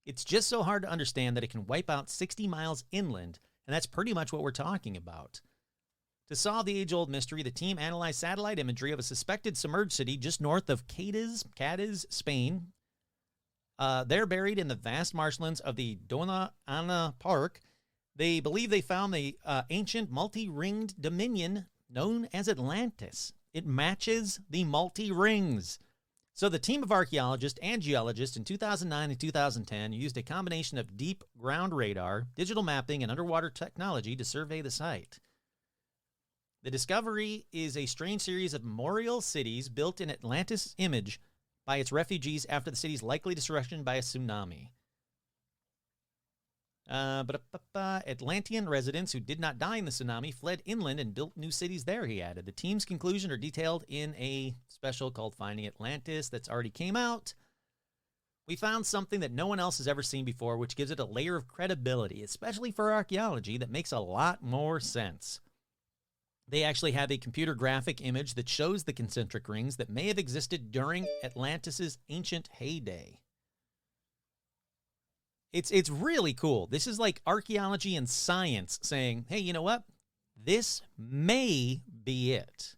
"It's just so hard to understand that it can wipe out 60 miles inland, and that's pretty much what we're talking about." To solve the age-old mystery, the team analyzed satellite imagery of a suspected submerged city just north of Cádiz, Spain. They're buried in the vast marshlands of the Dona Ana Park. They believe they found the ancient multi-ringed dominion known as Atlantis. It matches the multi-rings. So the team of archaeologists and geologists in 2009 and 2010 used a combination of deep ground radar, digital mapping, and underwater technology to survey the site. The discovery is a strange series of memorial cities built in Atlantis' image by its refugees after the city's likely destruction by a tsunami. Atlantean residents who did not die in the tsunami fled inland and built new cities there, he added. The team's conclusions are detailed in a special called Finding Atlantis that's already came out. We found something that no one else has ever seen before, which gives it a layer of credibility, especially for archaeology, that makes a lot more sense. They actually have a computer graphic image that shows the concentric rings that may have existed during Atlantis' ancient heyday. It's really cool. This is like archaeology and science saying, hey, you know what? This may be it.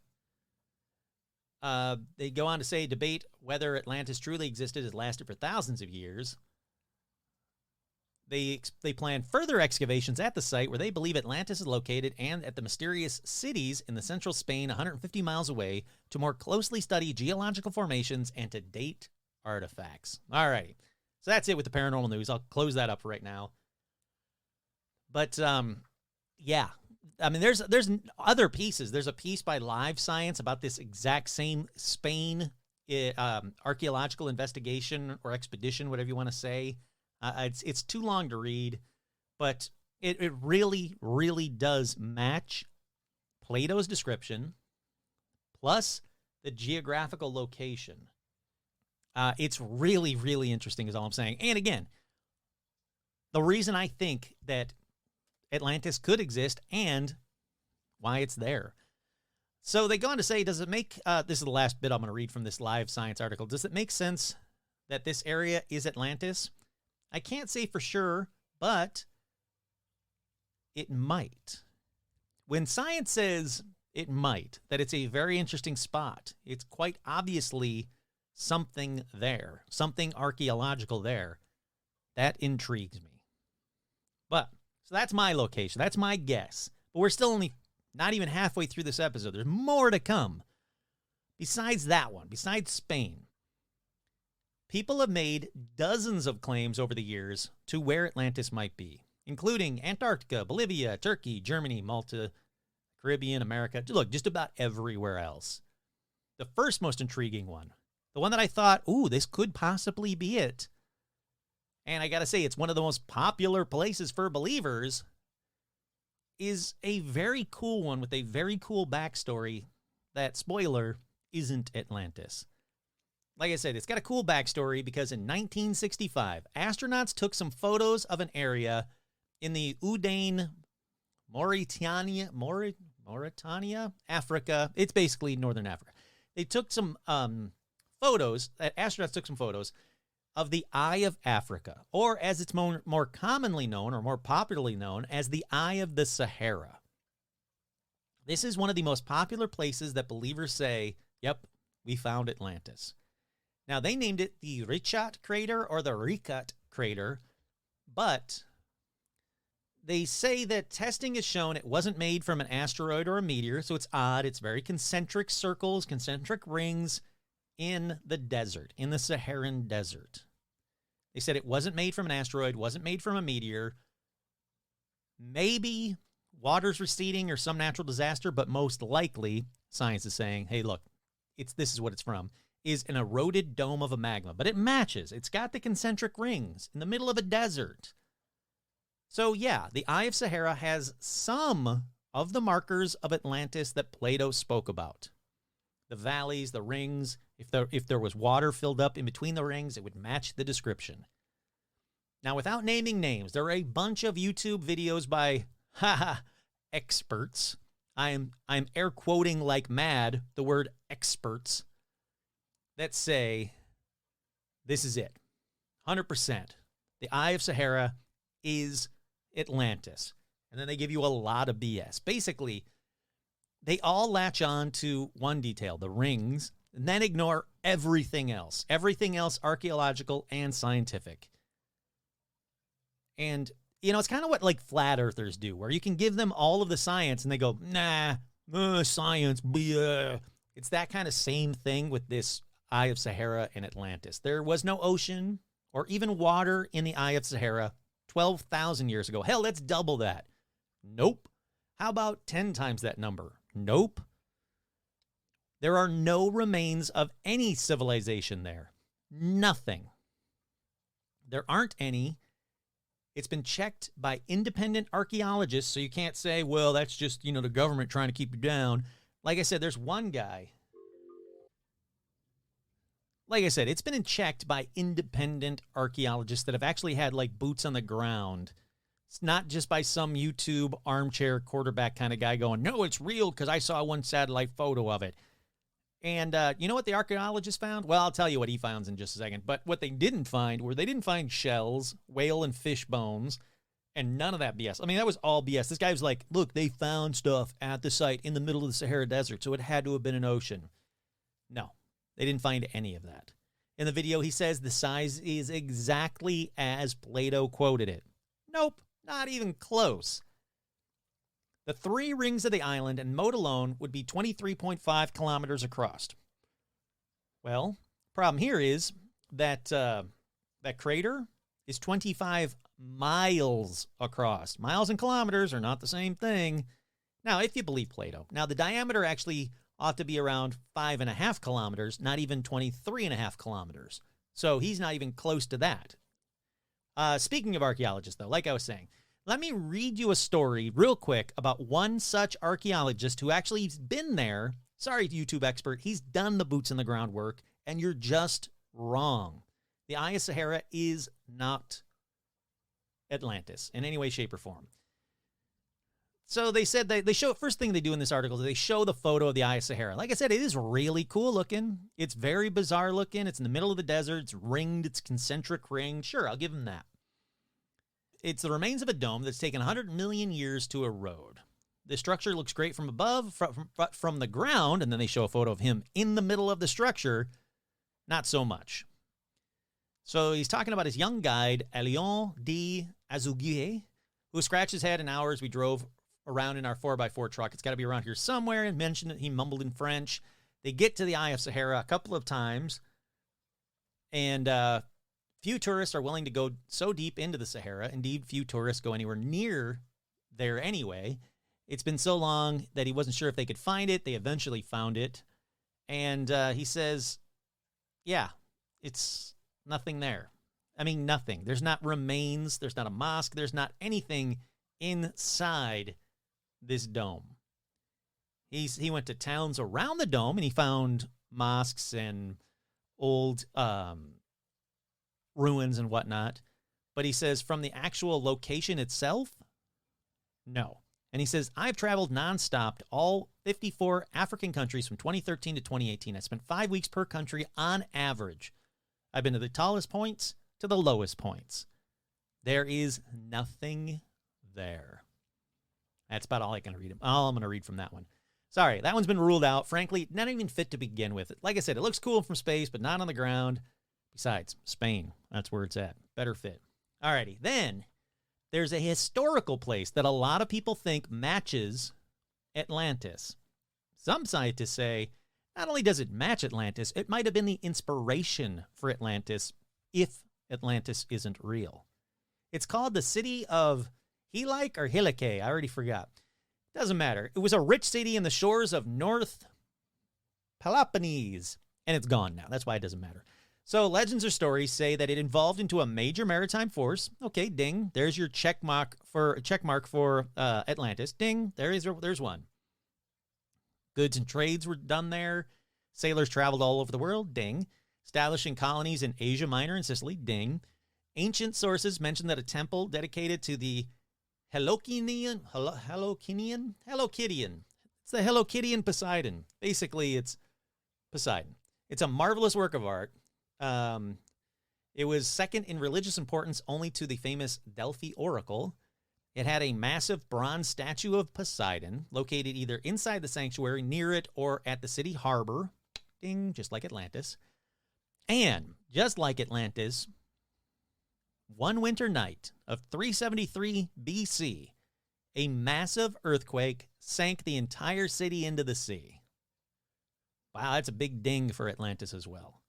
They go on to say, debate whether Atlantis truly existed has lasted for thousands of years. They plan further excavations at the site where they believe Atlantis is located and at the mysterious cities in the central Spain 150 miles away to more closely study geological formations and to date artifacts. All right. So that's it with the paranormal news. I'll close that up right now. But, yeah. I mean, there's other pieces. There's a piece by Live Science about this exact same Spain archaeological investigation or expedition, whatever you want to say. It's too long to read, but it really, really does match Plato's description plus the geographical location. It's really, really interesting is all I'm saying. And again, the reason I think that Atlantis could exist and why it's there. So they go on to say, does it make, this is the last bit I'm going to read from this Live Science article. Does it make sense that this area is Atlantis? I can't say for sure, but it might. When science says it might, that it's a very interesting spot, it's quite obviously something there, something archaeological there. That intrigues me. But, so that's my location. That's my guess. But we're still only not even halfway through this episode. There's more to come. Besides that one, besides Spain, people have made dozens of claims over the years to where Atlantis might be, including Antarctica, Bolivia, Turkey, Germany, Malta, Caribbean, America, look, just about everywhere else. The first most intriguing one, the one that I thought, ooh, this could possibly be it. And I got to say, it's one of the most popular places for believers, is a very cool one with a very cool backstory that, spoiler, isn't Atlantis. Like I said, it's got a cool backstory because in 1965, astronauts took some photos of an area in the Udain, Mauritania, Africa. It's basically northern Africa. They took some photos, astronauts took some photos of the Eye of Africa, or as it's more commonly known or more popularly known as the Eye of the Sahara. This is one of the most popular places that believers say, yep, we found Atlantis. Now, they named it the Richshot Crater or the Richshot Crater, but they say that testing has shown it wasn't made from an asteroid or a meteor, so it's odd. It's very concentric circles, concentric rings in the desert, in the Saharan desert. They said it wasn't made from an asteroid, wasn't made from a meteor. Maybe water's receding or some natural disaster, but most likely, science is saying, hey, look, this is what it's from, is an eroded dome of a magma. But it matches. It's got the concentric rings in the middle of a desert. So yeah, the Eye of Sahara has some of the markers of Atlantis that Plato spoke about. The valleys, the rings, if there was water filled up in between the rings, it would match the description. Now, without naming names, there are a bunch of YouTube videos by experts. I'm air quoting like mad the word experts that say this is it. 100%. The Eye of Sahara is Atlantis. And then they give you a lot of BS. Basically, they all latch on to one detail, the rings, and then ignore everything else archaeological and scientific. And, you know, it's kind of what like flat earthers do, where you can give them all of the science and they go, nah, science, bleh. It's that kind of same thing with this Eye of Sahara and Atlantis. There was no ocean or even water in the Eye of Sahara 12,000 years ago. Hell, that's double that. Nope. How about 10 times that number? Nope. There are no remains of any civilization there. Nothing. There aren't any. It's been checked by independent archaeologists, so you can't say, well, that's just, the government trying to keep you down. Like I said, there's one guy. Like I said, it's been checked by independent archaeologists that have actually had, boots on the ground. It's not just by some YouTube armchair quarterback kind of guy going, no, it's real because I saw one satellite photo of it. And you know what the archaeologists found? Well, I'll tell you what he found in just a second. But what they didn't find were they didn't find shells, whale and fish bones, and none of that BS. I mean, that was all BS. This guy was like, look, they found stuff at the site in the middle of the Sahara Desert, so it had to have been an ocean. No, they didn't find any of that. In the video, he says the size is exactly as Plato quoted it. Nope, not even close. The 3 rings of the island and moat alone would be 23.5 kilometers across. Well, problem here is that that crater is 25 miles across. Miles and kilometers are not the same thing. Now, if you believe Plato. Now, the diameter actually ought to be around 5.5 kilometers, not even 23.5 kilometers. So he's not even close to that. Speaking of archaeologists, though, like I was saying, let me read you a story real quick about one such archaeologist who actually has been there. Sorry, YouTube expert. He's done the boots on the ground work, and you're just wrong. The Eye of Sahara is not Atlantis in any way, shape, or form. So they said they show, first thing they do in this article is they show the photo of the Eye of Sahara. Like I said, it is really cool looking. It's very bizarre looking. It's in the middle of the desert. It's ringed. It's concentric ring. Sure, I'll give them that. It's the remains of a dome that's taken 100 million years to erode. The structure looks great from above, from the ground, and then they show a photo of him in the middle of the structure. Not so much. So he's talking about his young guide, Elion de Azuguier, who scratched his head in hours we drove around in our 4x4 truck. It's got to be around here somewhere, and mentioned it. He mumbled in French. They get to the Eye of Sahara a couple of times, and few tourists are willing to go so deep into the Sahara. Indeed, few tourists go anywhere near there anyway. It's been so long that he wasn't sure if they could find it. They eventually found it. And he says, yeah, it's nothing there. I mean, nothing. There's not remains. There's not a mosque. There's not anything inside this dome. He went to towns around the dome, and he found mosques and old ruins and whatnot. But he says from the actual location itself, no. And he says, I've traveled nonstop to all 54 African countries from 2013 to 2018. I spent 5 weeks per country on average. I've been to the tallest points to the lowest points. There is nothing there. That's about all I can read. All I'm going to read from that one. Sorry, that one's been ruled out. Frankly, not even fit to begin with. Like I said, it looks cool from space, but not on the ground. Besides, Spain, that's where it's at. Better fit. Alrighty, then there's a historical place that a lot of people think matches Atlantis. Some scientists say not only does it match Atlantis, it might have been the inspiration for Atlantis if Atlantis isn't real. It's called the city of Helike or Hilike. I already forgot. Doesn't matter. It was a rich city in the shores of North Peloponnese, and it's gone now. That's why it doesn't matter. So legends or stories say that it evolved into a major maritime force. Okay, ding. There's your check mark for Atlantis. Ding. There's one. Goods and trades were done there. Sailors traveled all over the world. Ding. Establishing colonies in Asia Minor and Sicily. Ding. Ancient sources mention that a temple dedicated to the Helokinian. It's the Helokitian Poseidon. Basically, it's Poseidon. It's a marvelous work of art. It was second in religious importance only to the famous Delphi Oracle. It had a massive bronze statue of Poseidon located either inside the sanctuary, near it, or at the city harbor. Ding, just like Atlantis. And, just like Atlantis, one winter night of 373 BC, a massive earthquake sank the entire city into the sea. Wow, that's a big ding for Atlantis as well.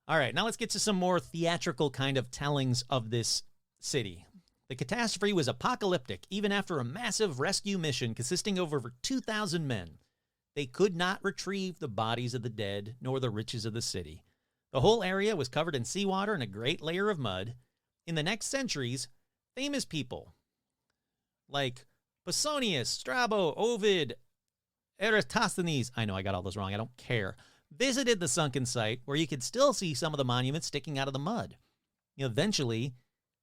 All right, now let's get to some more theatrical kind of tellings of this city. The catastrophe was apocalyptic, even after a massive rescue mission consisting of over 2,000 men. They could not retrieve the bodies of the dead, nor the riches of the city. The whole area was covered in seawater and a great layer of mud. In the next centuries, famous people like Pausanias, Strabo, Ovid, Eratosthenes, I know I got all those wrong, I don't care, visited the sunken site where you could still see some of the monuments sticking out of the mud. Eventually,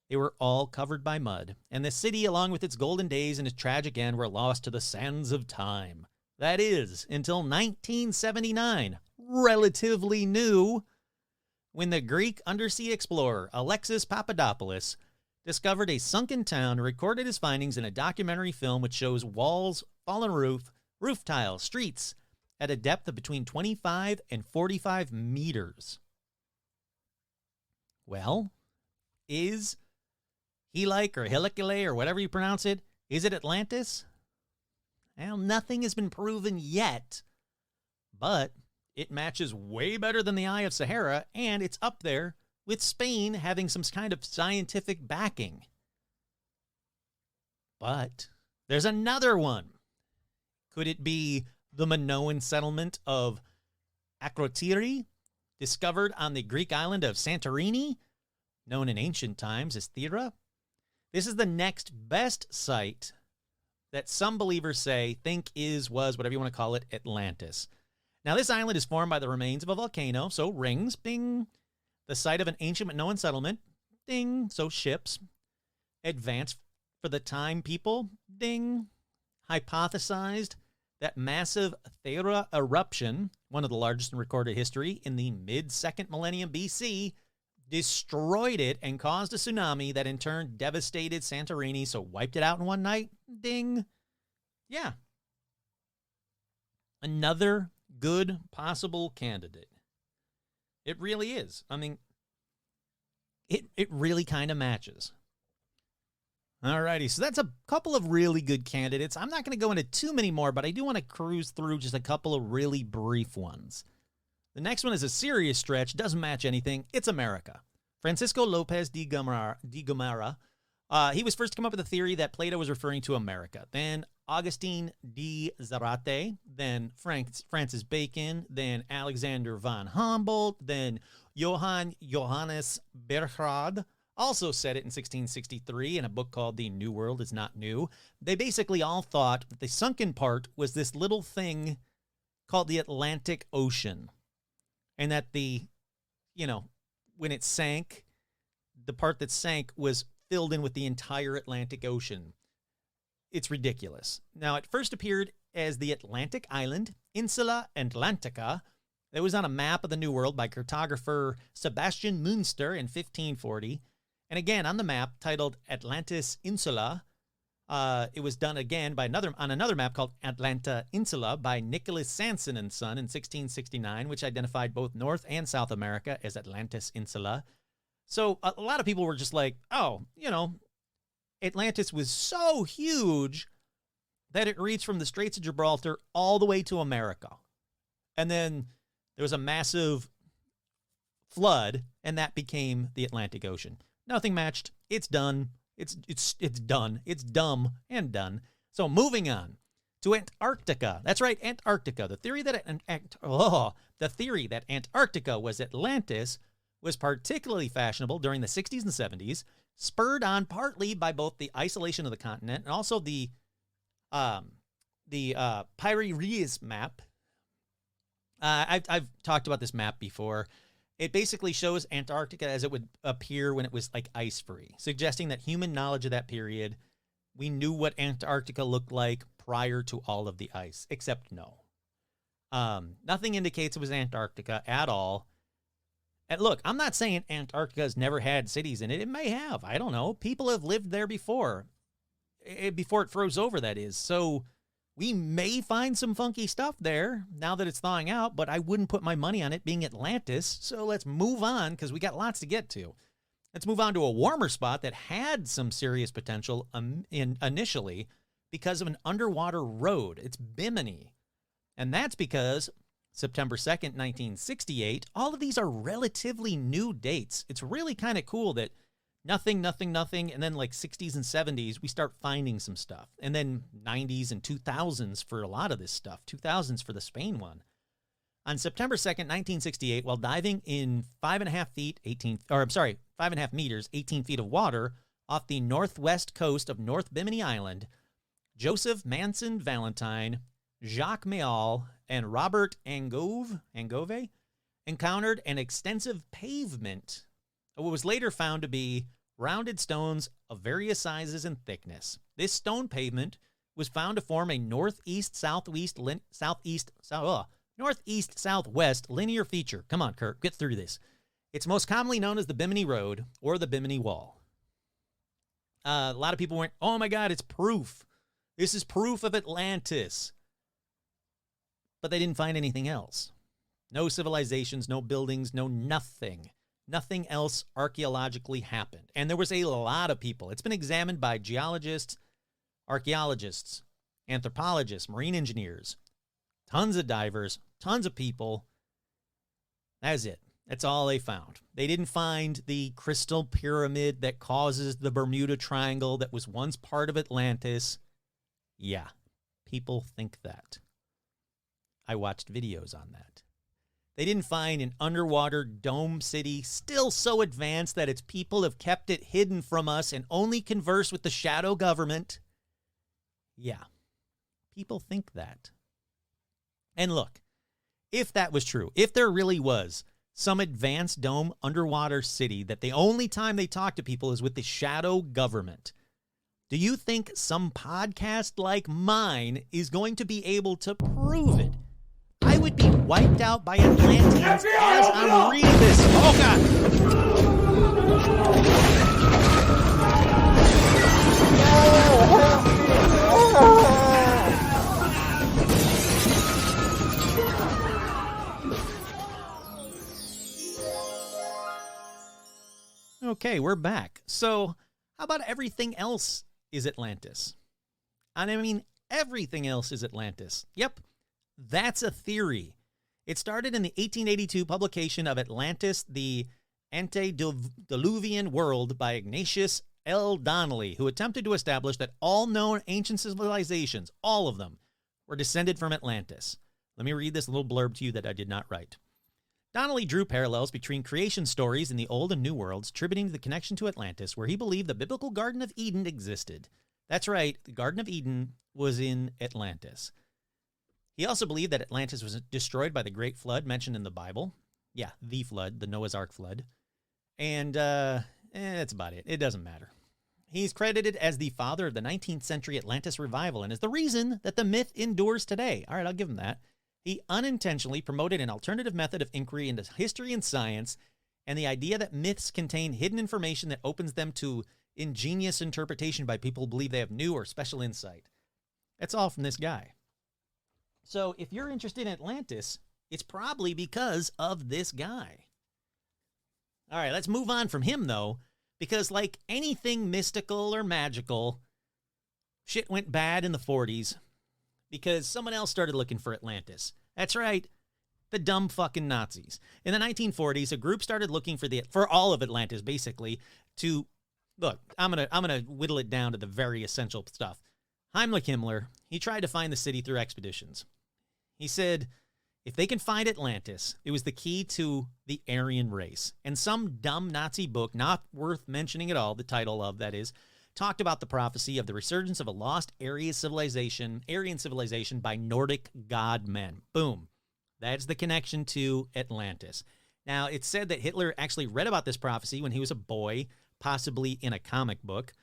they were all covered by mud, and the city, along with its golden days and its tragic end, were lost to the sands of time. That is, until 1979, relatively new, when the Greek undersea explorer Alexis Papadopoulos discovered a sunken town and recorded his findings in a documentary film which shows walls, fallen roof tiles, streets, at a depth of between 25 and 45 meters. Well, is Helike or Helicule or whatever you pronounce it, is it Atlantis? Well, nothing has been proven yet, but it matches way better than the Eye of Sahara, and it's up there with Spain having some kind of scientific backing. But there's another one. Could it be the Minoan settlement of Akrotiri, discovered on the Greek island of Santorini, known in ancient times as Thera? This is the next best site that some believers was, whatever you want to call it, Atlantis. Now, this island is formed by the remains of a volcano, so rings, bing. The site of an ancient Minoan settlement, ding, so ships. Advanced for the time people, ding. Hypothesized that massive Thera eruption, one of the largest in recorded history, in the mid-2nd millennium BC, destroyed it and caused a tsunami that in turn devastated Santorini, so wiped it out in one night. Ding. Yeah. Another good possible candidate. It really is. I mean, it really kind of matches. Alrighty, so that's a couple of really good candidates. I'm not going to go into too many more, but I do want to cruise through just a couple of really brief ones. The next one is a serious stretch, doesn't match anything. It's America. Francisco Lopez de Gomara. He was first to come up with the theory that Plato was referring to America. Then Augustine de Zarate, then Francis Bacon, then Alexander von Humboldt, then Johannes Berggraad also said it in 1663 in a book called The New World is Not New. They basically all thought that the sunken part was this little thing called the Atlantic Ocean. And that when it sank, the part that sank was filled in with the entire Atlantic Ocean. It's ridiculous. Now, it first appeared as the Atlantic island, Insula Atlantica. It was on a map of the New World by cartographer Sebastian Münster in 1540. And again, on the map titled Atlantis Insula, it was done again on another map called Atlanta Insula by Nicholas Sanson and Son in 1669, which identified both North and South America as Atlantis Insula. So a lot of people were just like, Atlantis was so huge that it reached from the Straits of Gibraltar all the way to America. And then there was a massive flood, and that became the Atlantic Ocean. Nothing matched. It's done. It's done. It's dumb and done. So moving on to Antarctica. That's right, Antarctica. The theory that Antarctica was Atlantis was particularly fashionable during the 60s and 70s, spurred on partly by both the isolation of the continent and also the Piri-Reis map. I've talked about this map before. It basically shows Antarctica as it would appear when it was like ice-free, suggesting that human knowledge of that period, we knew what Antarctica looked like prior to all of the ice, except no. Nothing indicates it was Antarctica at all. And look, I'm not saying Antarctica has never had cities in it. It may have. I don't know. People have lived there before it froze over, that is. So we may find some funky stuff there now that it's thawing out, but I wouldn't put my money on it being Atlantis. So let's move on because we got lots to get to. Let's move on to a warmer spot that had some serious potential initially because of an underwater road. It's Bimini. And that's because September 2nd, 1968. All of these are relatively new dates. It's really kind of cool that nothing, and then like 60s and 70s, we start finding some stuff. And then 90s and 2000s for a lot of this stuff. 2000s for the Spain one. On September 2nd, 1968, while diving in 5.5 meters, 18 feet of water off the northwest coast of North Bimini Island, Joseph Manson Valentine, Jacques Mayall, and Robert Angove encountered an extensive pavement of what was later found to be rounded stones of various sizes and thickness. This stone pavement was found to form a northeast-southwest linear feature. Come on, Kurt, get through this. It's most commonly known as the Bimini Road or the Bimini Wall. A lot of people went, oh my God, it's proof. This is proof of Atlantis. But they didn't find anything else. No civilizations, no buildings, no nothing. Nothing else archaeologically happened. And there was a lot of people. It's been examined by geologists, archaeologists, anthropologists, marine engineers, tons of divers, tons of people. That's it. That's all they found. They didn't find the crystal pyramid that causes the Bermuda Triangle that was once part of Atlantis. Yeah, people think that. I watched videos on that. They didn't find an underwater dome city still so advanced that its people have kept it hidden from us and only converse with the shadow government. Yeah, people think that. And look, if that was true, if there really was some advanced dome underwater city that the only time they talk to people is with the shadow government, do you think some podcast like mine is going to be able to prove it? I would be wiped out by Atlanteans as I'm reading this. Oh, God. Okay, we're back. So, how about everything else is Atlantis? And I mean, everything else is Atlantis. Yep. That's a theory. It started in the 1882 publication of Atlantis, the Antediluvian World by Ignatius L. Donnelly, who attempted to establish that all known ancient civilizations, all of them, were descended from Atlantis. Let me read this little blurb to you that I did not write. Donnelly drew parallels between creation stories in the Old and New Worlds, attributing the connection to Atlantis, where he believed the biblical Garden of Eden existed. That's right, the Garden of Eden was in Atlantis. He also believed that Atlantis was destroyed by the Great Flood mentioned in the Bible. Yeah, the flood, the Noah's Ark flood. And that's about it. It doesn't matter. He's credited as the father of the 19th century Atlantis revival and is the reason that the myth endures today. All right, I'll give him that. He unintentionally promoted an alternative method of inquiry into history and science and the idea that myths contain hidden information that opens them to ingenious interpretation by people who believe they have new or special insight. That's all from this guy. So if you're interested in Atlantis, it's probably because of this guy. All right, let's move on from him, though, because like anything mystical or magical, shit went bad in the 40s because someone else started looking for Atlantis. That's right, the dumb fucking Nazis. In the 1940s, a group started looking for all of Atlantis, basically, to... Look, I'm gonna whittle it down to the very essential stuff. Heimlich Himmler, he tried to find the city through expeditions. He said, if they can find Atlantis, it was the key to the Aryan race. And some dumb Nazi book, not worth mentioning at all, the title of that is, talked about the prophecy of the resurgence of a lost Aryan civilization by Nordic god men. Boom. That's the connection to Atlantis. Now, it's said that Hitler actually read about this prophecy when he was a boy, possibly in a comic book,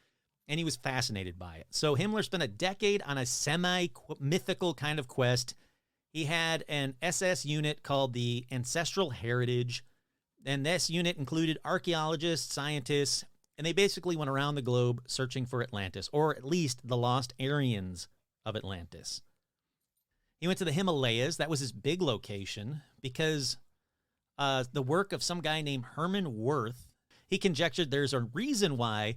and he was fascinated by it. So Himmler spent a decade on a semi-mythical kind of quest. He had an SS unit called the Ancestral Heritage, and this unit included archaeologists, scientists, and they basically went around the globe searching for Atlantis, or at least the lost Aryans of Atlantis. He went to the Himalayas. That was his big location because the work of some guy named Herman Wirth, he conjectured there's a reason why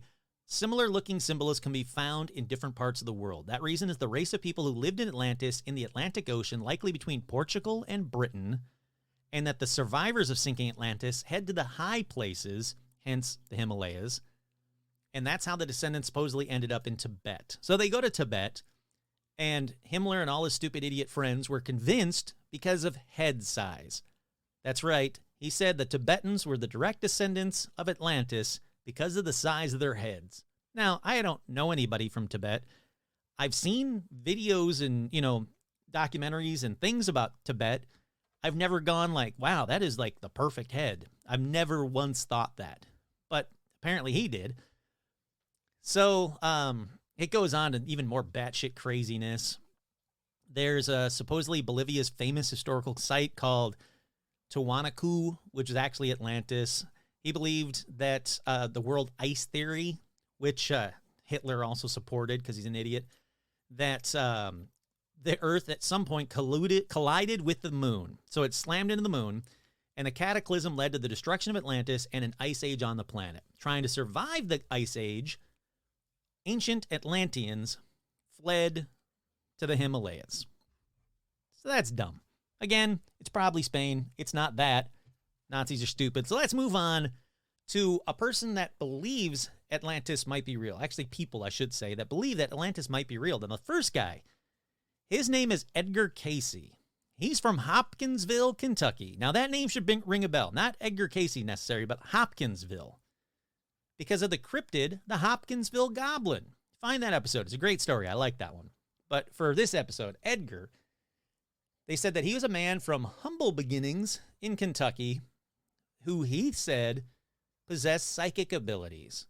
Similar looking symbols can be found in different parts of the world. That reason is the race of people who lived in Atlantis in the Atlantic Ocean, likely between Portugal and Britain, and that the survivors of sinking Atlantis head to the high places, hence the Himalayas, and that's how the descendants supposedly ended up in Tibet. So they go to Tibet, and Himmler and all his stupid idiot friends were convinced because of head size. That's right, he said the Tibetans were the direct descendants of Atlantis because of the size of their heads. Now, I don't know anybody from Tibet. I've seen videos and, documentaries and things about Tibet. I've never gone like, wow, that is like the perfect head. I've never once thought that. But apparently he did. So it goes on to even more batshit craziness. There's supposedly Bolivia's famous historical site called Tiwanaku, which is actually Atlantis. He believed that the world ice theory, which Hitler also supported because he's an idiot, that the Earth at some point collided with the moon. So it slammed into the moon, and a cataclysm led to the destruction of Atlantis and an ice age on the planet. Trying to survive the ice age, ancient Atlanteans fled to the Himalayas. So that's dumb. Again, it's probably Spain. It's not that. Nazis are stupid. So let's move on to a person that believes Atlantis might be real. Actually, people, I should say, that believe that Atlantis might be real. Then the first guy, his name is Edgar Casey. He's from Hopkinsville, Kentucky. Now, that name should ring a bell. Not Edgar Casey necessarily, but Hopkinsville. Because of the cryptid, the Hopkinsville Goblin. Find that episode. It's a great story. I like that one. But for this episode, Edgar, they said that he was a man from humble beginnings in Kentucky who he said possessed psychic abilities.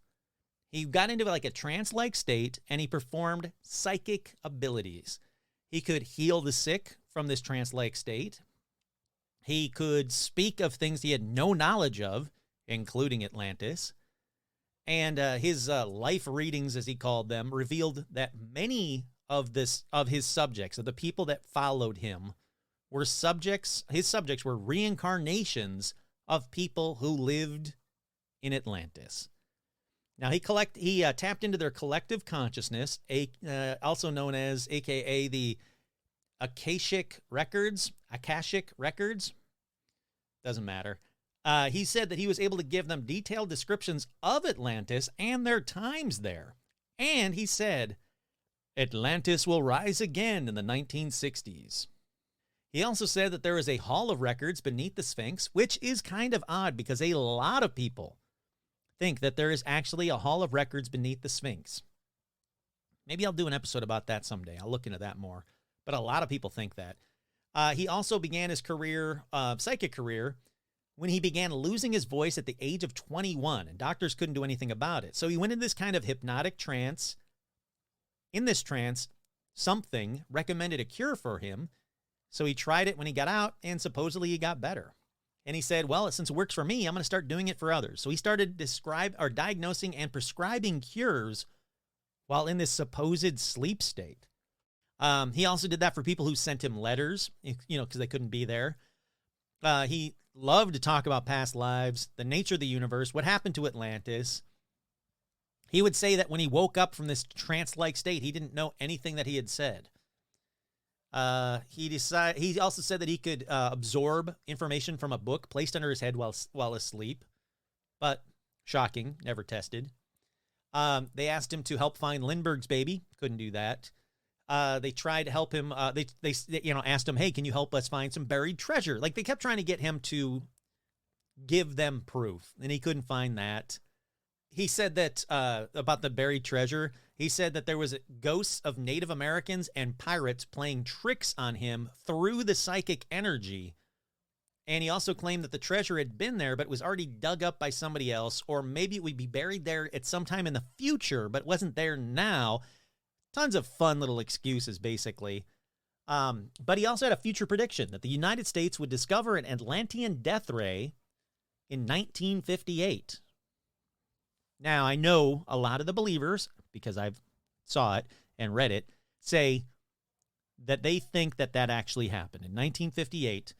He got into like a trance-like state, and he performed psychic abilities. He could heal the sick from this trance-like state. He could speak of things he had no knowledge of, including Atlantis. And his life readings, as he called them, revealed that many of his subjects, of the people that followed him, were subjects. His subjects were reincarnations of people who lived in Atlantis. Now, he tapped into their collective consciousness, also known as, a.k.a. the Akashic Records. Doesn't matter. He said that he was able to give them detailed descriptions of Atlantis and their times there. And he said, Atlantis will rise again in the 1960s. He also said that there is a hall of records beneath the Sphinx, which is kind of odd because a lot of people think that there is actually a hall of records beneath the Sphinx. Maybe I'll do an episode about that someday. I'll look into that more. But a lot of people think that. He also began his psychic career, when he began losing his voice at the age of 21, and doctors couldn't do anything about it. So he went into this kind of hypnotic trance. In this trance, something recommended a cure for him. So he tried it when he got out, and supposedly he got better. And he said, well, since it works for me, I'm going to start doing it for others. So he started diagnosing and prescribing cures while in this supposed sleep state. He also did that for people who sent him letters, because they couldn't be there. He loved to talk about past lives, the nature of the universe, what happened to Atlantis. He would say that when he woke up from this trance-like state, he didn't know anything that he had said. He also said that he could absorb information from a book placed under his head while asleep, but shocking, never tested. They asked him to help find Lindbergh's baby, couldn't do that. They tried to help him. They asked him, hey, can you help us find some buried treasure? Like, they kept trying to get him to give them proof, and he couldn't find that. He said that about the buried treasure, he said that there was ghosts of Native Americans and pirates playing tricks on him through the psychic energy. And he also claimed that the treasure had been there, but was already dug up by somebody else, or maybe it would be buried there at some time in the future, but wasn't there now. Tons of fun little excuses, basically. But he also had a future prediction that the United States would discover an Atlantean death ray in 1958. Now, I know a lot of the believers, because I've saw it and read it, say that they think that actually happened. In 1958,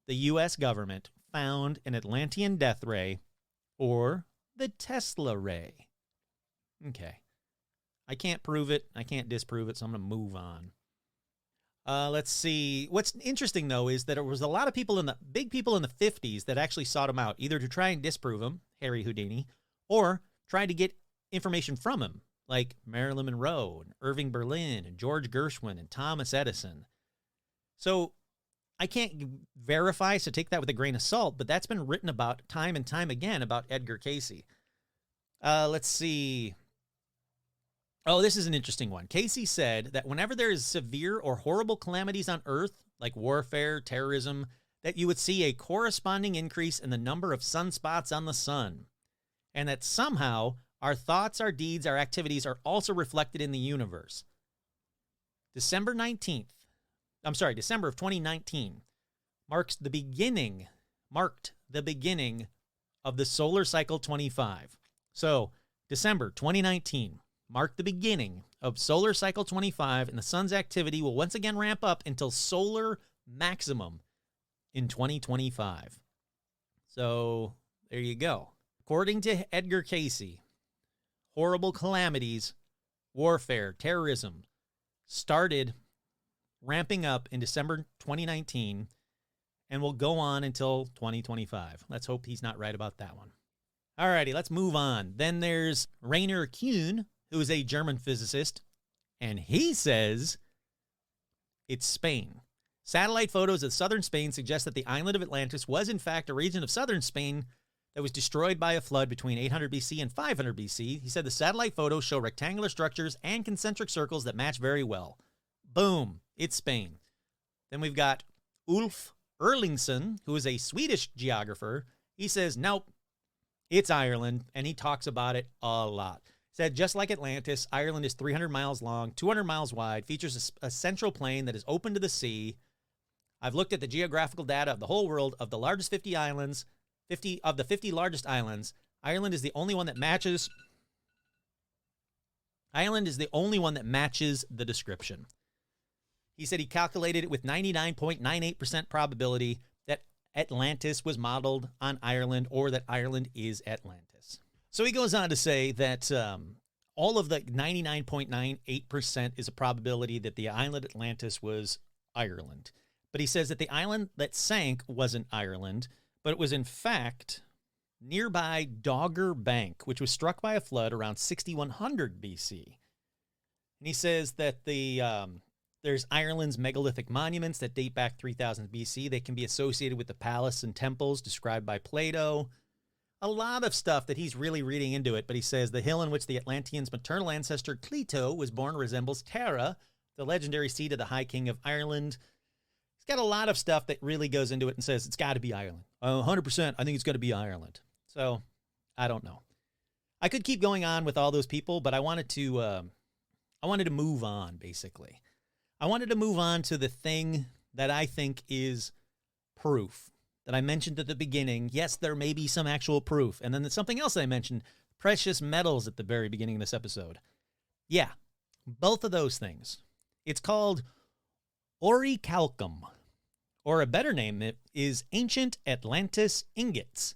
the U.S. government found an Atlantean death ray, or the Tesla ray. Okay. I can't prove it. I can't disprove it, so I'm going to move on. Let's see. What's interesting, though, is that there was a lot of big people in the 50s that actually sought him out, either to try and disprove him, Harry Houdini, or try to get information from him, like Marilyn Monroe, and Irving Berlin, and George Gershwin, and Thomas Edison. So I can't verify, so take that with a grain of salt, but that's been written about time and time again about Edgar Casey. Let's see. Oh, this is an interesting one. Casey said that whenever there is severe or horrible calamities on Earth, like warfare, terrorism, that you would see a corresponding increase in the number of sunspots on the sun, and that somehow our thoughts, our deeds, our activities are also reflected in the universe. December of 2019 marked the beginning of the solar cycle 25. So, December 2019 marked the beginning of solar cycle 25, and the sun's activity will once again ramp up until solar maximum in 2025. So, there you go. According to Edgar Casey, horrible calamities, warfare, terrorism started ramping up in December 2019 and will go on until 2025. Let's hope he's not right about that one. Alrighty, let's move on. Then there's Rainer Kuhn, who is a German physicist, and he says it's Spain. Satellite photos of southern Spain suggest that the island of Atlantis was in fact a region of southern Spain that was destroyed by a flood between 800 BC and 500 BC. He said the satellite photos show rectangular structures and concentric circles that match very well. Boom, it's Spain. Then we've got Ulf Erlingsson, who is a Swedish geographer. He says, nope, it's Ireland, and he talks about it a lot. He said, just like Atlantis, Ireland is 300 miles long, 200 miles wide, features a central plain that is open to the sea. I've looked at the geographical data of the whole world of the largest 50 islands, 50 of the 50 largest islands. Ireland is the only one that matches the description. He said he calculated it with 99.98% probability that Atlantis was modeled on Ireland, or that Ireland is Atlantis. So he goes on to say that all of the 99.98% is a probability that the island Atlantis was Ireland. But he says that the island that sank wasn't Ireland, but it was in fact nearby Dogger Bank, which was struck by a flood around 6100 BC. And he says that there's Ireland's megalithic monuments that date back 3000 BC. They can be associated with the palace and temples described by Plato. A lot of stuff that he's really reading into it, but he says the hill in which the Atlanteans' maternal ancestor Cleito was born resembles Tara, the legendary seat of the High King of Ireland. He's got a lot of stuff that really goes into it and says it's got to be Ireland. 100%, I think it's going to be Ireland. So, I don't know. I could keep going on with all those people, but I wanted to move on, basically. I wanted to move on to the thing that I think is proof that I mentioned at the beginning. Yes, there may be some actual proof. And then there's something else I mentioned, precious metals, at the very beginning of this episode. Yeah, both of those things. It's called Calcum, or a better name is ancient Atlantis ingots.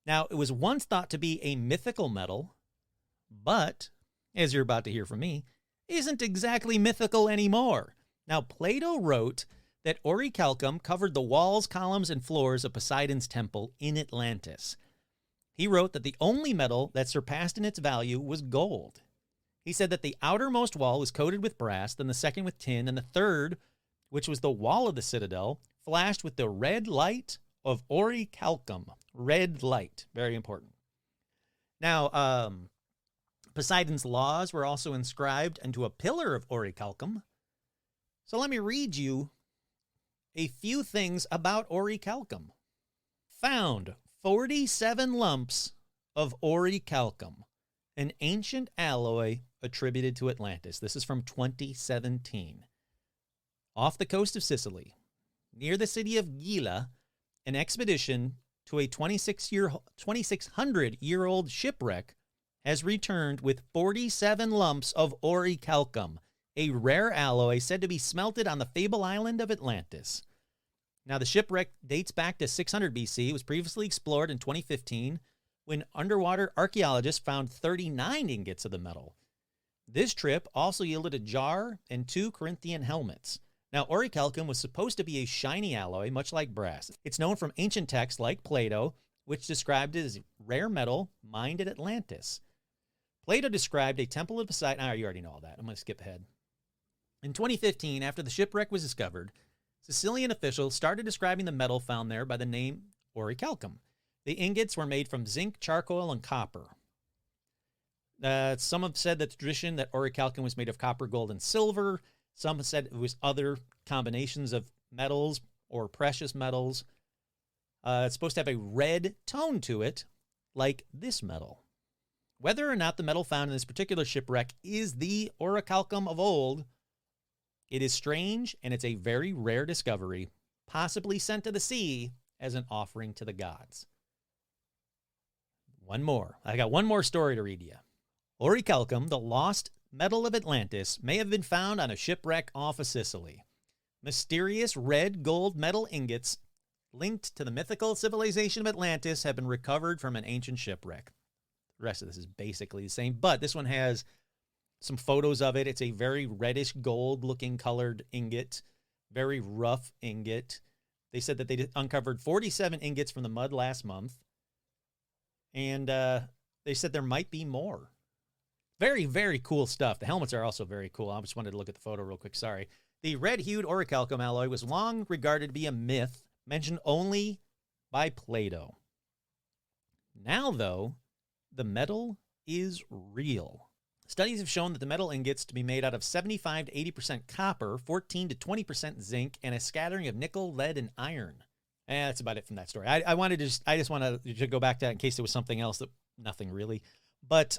Now, it was once thought to be a mythical metal, but, as you're about to hear from me, isn't exactly mythical anymore. Now, Plato wrote that Calcum covered the walls, columns, and floors of Poseidon's temple in Atlantis. He wrote that the only metal that surpassed in its value was gold. He said that the outermost wall was coated with brass, then the second with tin, and the third, which was the wall of the citadel, flashed with the red light of Calcum. Red light, very important. Now, Poseidon's laws were also inscribed into a pillar of Calcum. So let me read you a few things about Calcum. Found 47 lumps of Calcum, an ancient alloy attributed to Atlantis. This is from 2017. Off the coast of Sicily, near the city of Gila, an expedition to a 2,600-year-old shipwreck has returned with 47 lumps of Calcum, a rare alloy said to be smelted on the Fable Island of Atlantis. Now, the shipwreck dates back to 600 BC. It was previously explored in 2015 when underwater archaeologists found 39 ingots of the metal. This trip also yielded a jar and 2 Corinthian helmets. Now, orichalcum was supposed to be a shiny alloy, much like brass. It's known from ancient texts like Plato, which described it as rare metal mined at Atlantis. Plato described a temple of Poseidon. You already know all that. I'm going to skip ahead. In 2015, after the shipwreck was discovered, Sicilian officials started describing the metal found there by the name orichalcum. The ingots were made from zinc, charcoal, and copper. Some have said that the tradition that orichalcum was made of copper, gold, and silver. Some have said it was other combinations of metals or precious metals. It's supposed to have a red tone to it, like this metal. Whether or not the metal found in this particular shipwreck is the orichalcum of old, it is strange, and it's a very rare discovery, possibly sent to the sea as an offering to the gods. One more. I got one more story to read you. Orichalcum, the lost metal of Atlantis, may have been found on a shipwreck off of Sicily. Mysterious red gold metal ingots linked to the mythical civilization of Atlantis have been recovered from an ancient shipwreck. The rest of this is basically the same, but this one has some photos of it. It's a very reddish gold looking colored ingot, very rough ingot. They said that they uncovered 47 ingots from the mud last month, and they said there might be more. Very, very cool stuff. The helmets are also very cool. I just wanted to look at the photo real quick. Sorry. The red-hued orichalcum alloy was long regarded to be a myth, mentioned only by Plato. Now, though, the metal is real. Studies have shown that the metal ingots to be made out of 75 to 80% copper, 14 to 20% zinc, and a scattering of nickel, lead, and iron. That's about it from that story. I just wanted to go back to that in case there was something else that nothing really. But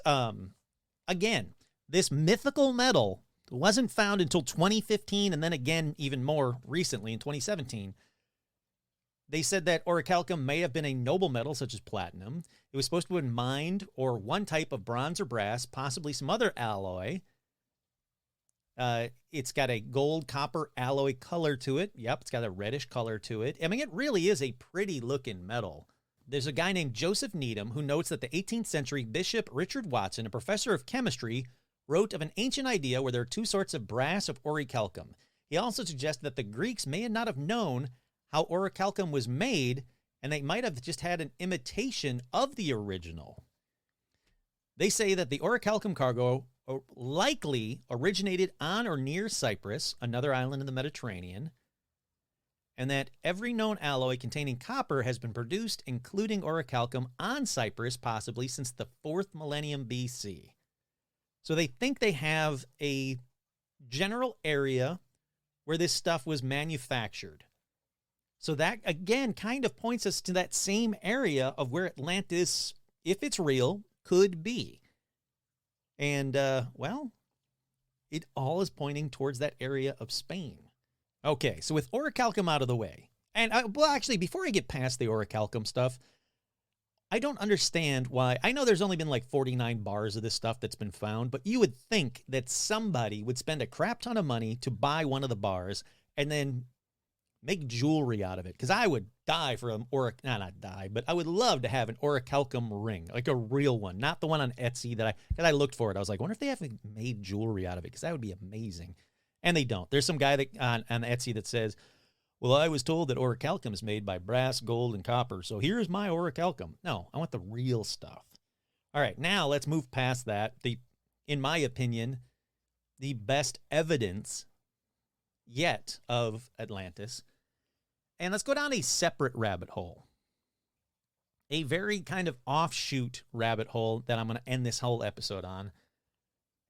again, this mythical metal wasn't found until 2015, and then again even more recently in 2017. They said that orichalcum may have been a noble metal such as platinum. It was supposed to have been mined or one type of bronze or brass, possibly some other alloy. It's got a gold copper alloy color to it. Yep, it's got a reddish color to it. I mean, it really is a pretty looking metal. There's a guy named Joseph Needham who notes that the 18th century Bishop Richard Watson, a professor of chemistry, wrote of an ancient idea where there are 2 sorts of brass of orichalcum. He also suggested that the Greeks may not have known how orichalcum was made, and they might have just had an imitation of the original. They say that the orichalcum cargo likely originated on or near Cyprus, another island in the Mediterranean, and that every known alloy containing copper has been produced, including orichalcum, on Cyprus, possibly since the 4th millennium BC. So they think they have a general area where this stuff was manufactured. So that, again, kind of points us to that same area of where Atlantis, if it's real, could be. And, well, it all is pointing towards that area of Spain. Okay, so with orichalcum out of the way, and, well, actually, before I get past the orichalcum stuff, I don't understand why. I know there's only been like 49 bars of this stuff that's been found, but you would think that somebody would spend a crap ton of money to buy one of the bars and then make jewelry out of it, because I would die for an not die, but I would love to have an orichalcum ring, like a real one, not the one on Etsy that I looked for it. I was like, I wonder if they have made jewelry out of it, because that would be amazing. And they don't. There's some guy that on Etsy that says, well, I was told that orichalcum is made by brass, gold, and copper, so here's my orichalcum. No, I want the real stuff. All right, now let's move past that. In my opinion, the best evidence yet of Atlantis. And let's go down a separate rabbit hole. A very kind of offshoot rabbit hole that I'm going to end this whole episode on.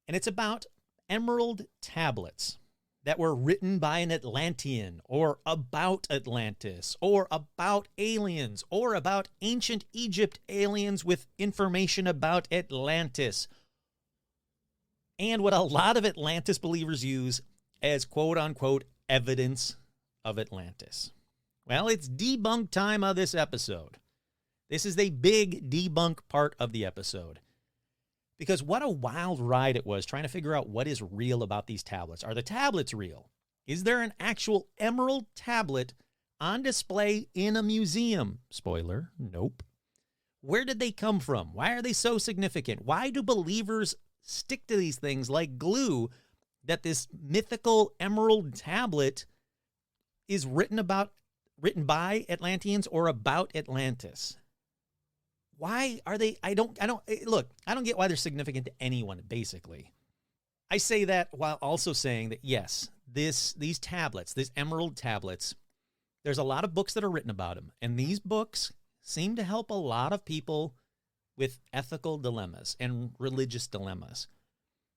And it's about emerald tablets that were written by an Atlantean, or about Atlantis, or about aliens, or about ancient Egypt aliens with information about Atlantis. And what a lot of Atlantis believers use as quote-unquote evidence of Atlantis. Well, it's debunk time of this episode. This is the big debunk part of the episode. Because what a wild ride it was trying to figure out what is real about these tablets. Are the tablets real? Is there an actual emerald tablet on display in a museum? Spoiler, nope. Where did they come from? Why are they so significant? Why do believers stick to these things like glue that this mythical emerald tablet is written by Atlanteans or about Atlantis? Why are they, I don't get why they're significant to anyone, basically. I say that while also saying that, yes, these tablets, these emerald tablets, there's a lot of books that are written about them. And these books seem to help a lot of people with ethical dilemmas and religious dilemmas.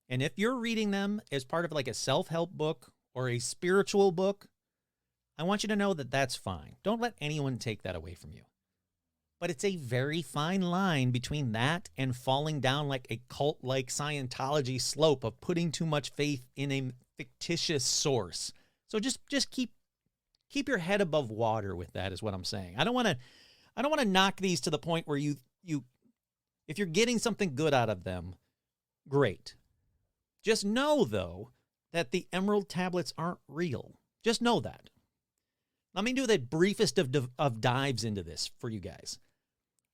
And if you're reading them as part of like a self-help book or a spiritual book, I want you to know that that's fine. Don't let anyone take that away from you. But it's a very fine line between that and falling down like a cult-like Scientology slope of putting too much faith in a fictitious source. So just keep your head above water with that is what I'm saying. I don't want to knock these to the point where you if you're getting something good out of them, great. Just know though that the emerald tablets aren't real. Just know that. Let me do the briefest of dives into this for you guys.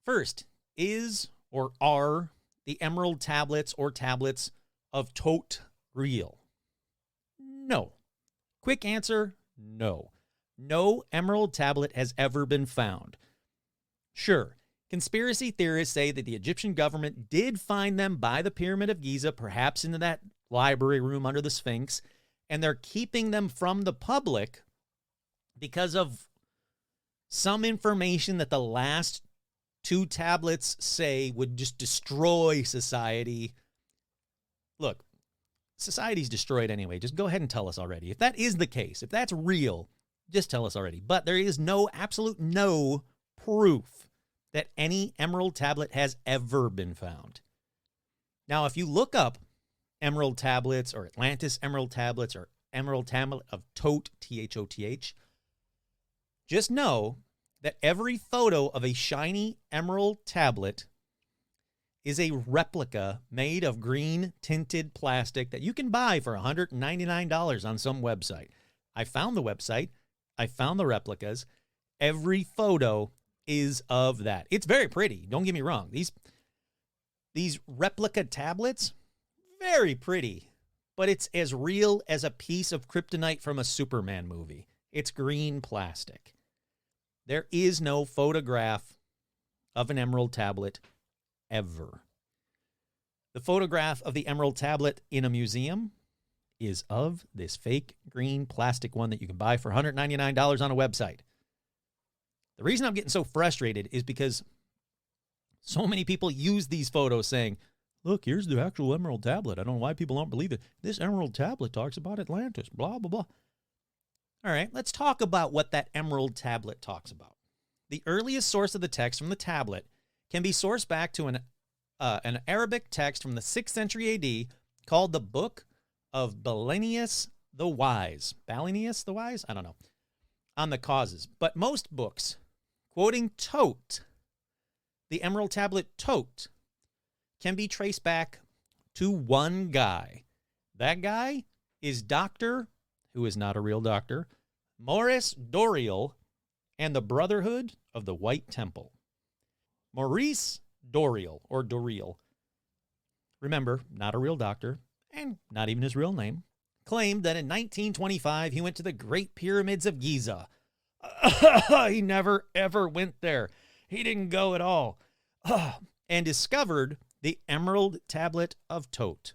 First, is or are the emerald tablets or tablets of Thoth real? No. Quick answer, no. No emerald tablet has ever been found. Sure, conspiracy theorists say that the Egyptian government did find them by the Pyramid of Giza, perhaps in that library room under the Sphinx, and they're keeping them from the public because of some information that the last 2 tablets say would just destroy society. Look, society's destroyed anyway. Just go ahead and tell us already. If that is the case, if that's real, just tell us already. But there is absolute no proof that any emerald tablet has ever been found. Now, if you look up emerald tablets or Atlantis emerald tablets or emerald tablet of Thoth, Thoth, just know that every photo of a shiny emerald tablet is a replica made of green tinted plastic that you can buy for $199 on some website. I found the website. I found the replicas. Every photo is of that. It's very pretty. Don't get me wrong. These replica tablets, very pretty, but it's as real as a piece of kryptonite from a Superman movie. It's green plastic. There is no photograph of an emerald tablet ever. The photograph of the emerald tablet in a museum is of this fake green plastic one that you can buy for $199 on a website. The reason I'm getting so frustrated is because so many people use these photos saying, look, here's the actual emerald tablet. I don't know why people don't believe it. This emerald tablet talks about Atlantis, blah, blah, blah. All right, let's talk about what that emerald tablet talks about. The earliest source of the text from the tablet can be sourced back to an Arabic text from the 6th century AD called the Book of Balinius the Wise. Balinius the Wise? I don't know. On the causes. But most books quoting Thoth, the emerald tablet Thoth, can be traced back to one guy. That guy is Dr., who is not a real doctor, Maurice Doreal, and the Brotherhood of the White Temple. Maurice Doreal, or Doreal, remember, not a real doctor, and not even his real name, claimed that in 1925 he went to the Great Pyramids of Giza. He never, ever went there. He didn't go at all. And discovered the Emerald Tablet of Thoth.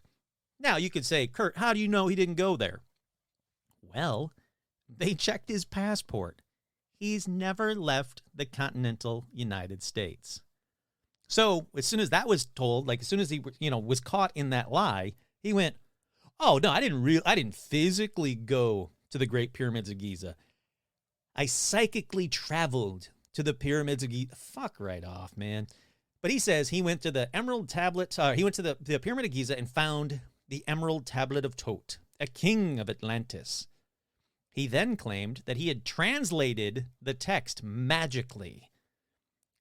Now, you could say, Kurt, how do you know he didn't go there? Well, they checked his passport. He's never left the continental United States. So as soon as that was told, like as soon as he, was caught in that lie, he went, oh, no, I didn't physically go to the Great Pyramids of Giza. I psychically traveled to the Pyramids of Giza. Fuck right off, man. But he says he went to the Emerald Tablet, he went to the Pyramid of Giza and found the Emerald Tablet of Thoth, a king of Atlantis. He then claimed that he had translated the text magically.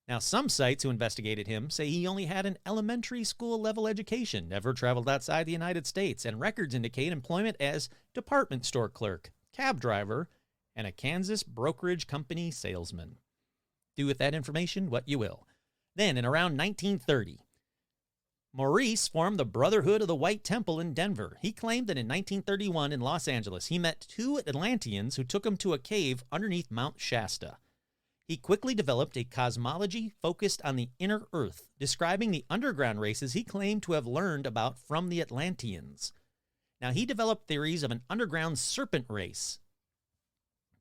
Now, some sites who investigated him say he only had an elementary school level education, never traveled outside the United States, and records indicate employment as department store clerk, cab driver, and a Kansas brokerage company salesman. Do with that information what you will. Then, in around 1930, Maurice formed the Brotherhood of the White Temple in Denver. He claimed that in 1931 in Los Angeles, he met two Atlanteans who took him to a cave underneath Mount Shasta. He quickly developed a cosmology focused on the inner earth, describing the underground races he claimed to have learned about from the Atlanteans. Now, he developed theories of an underground serpent race.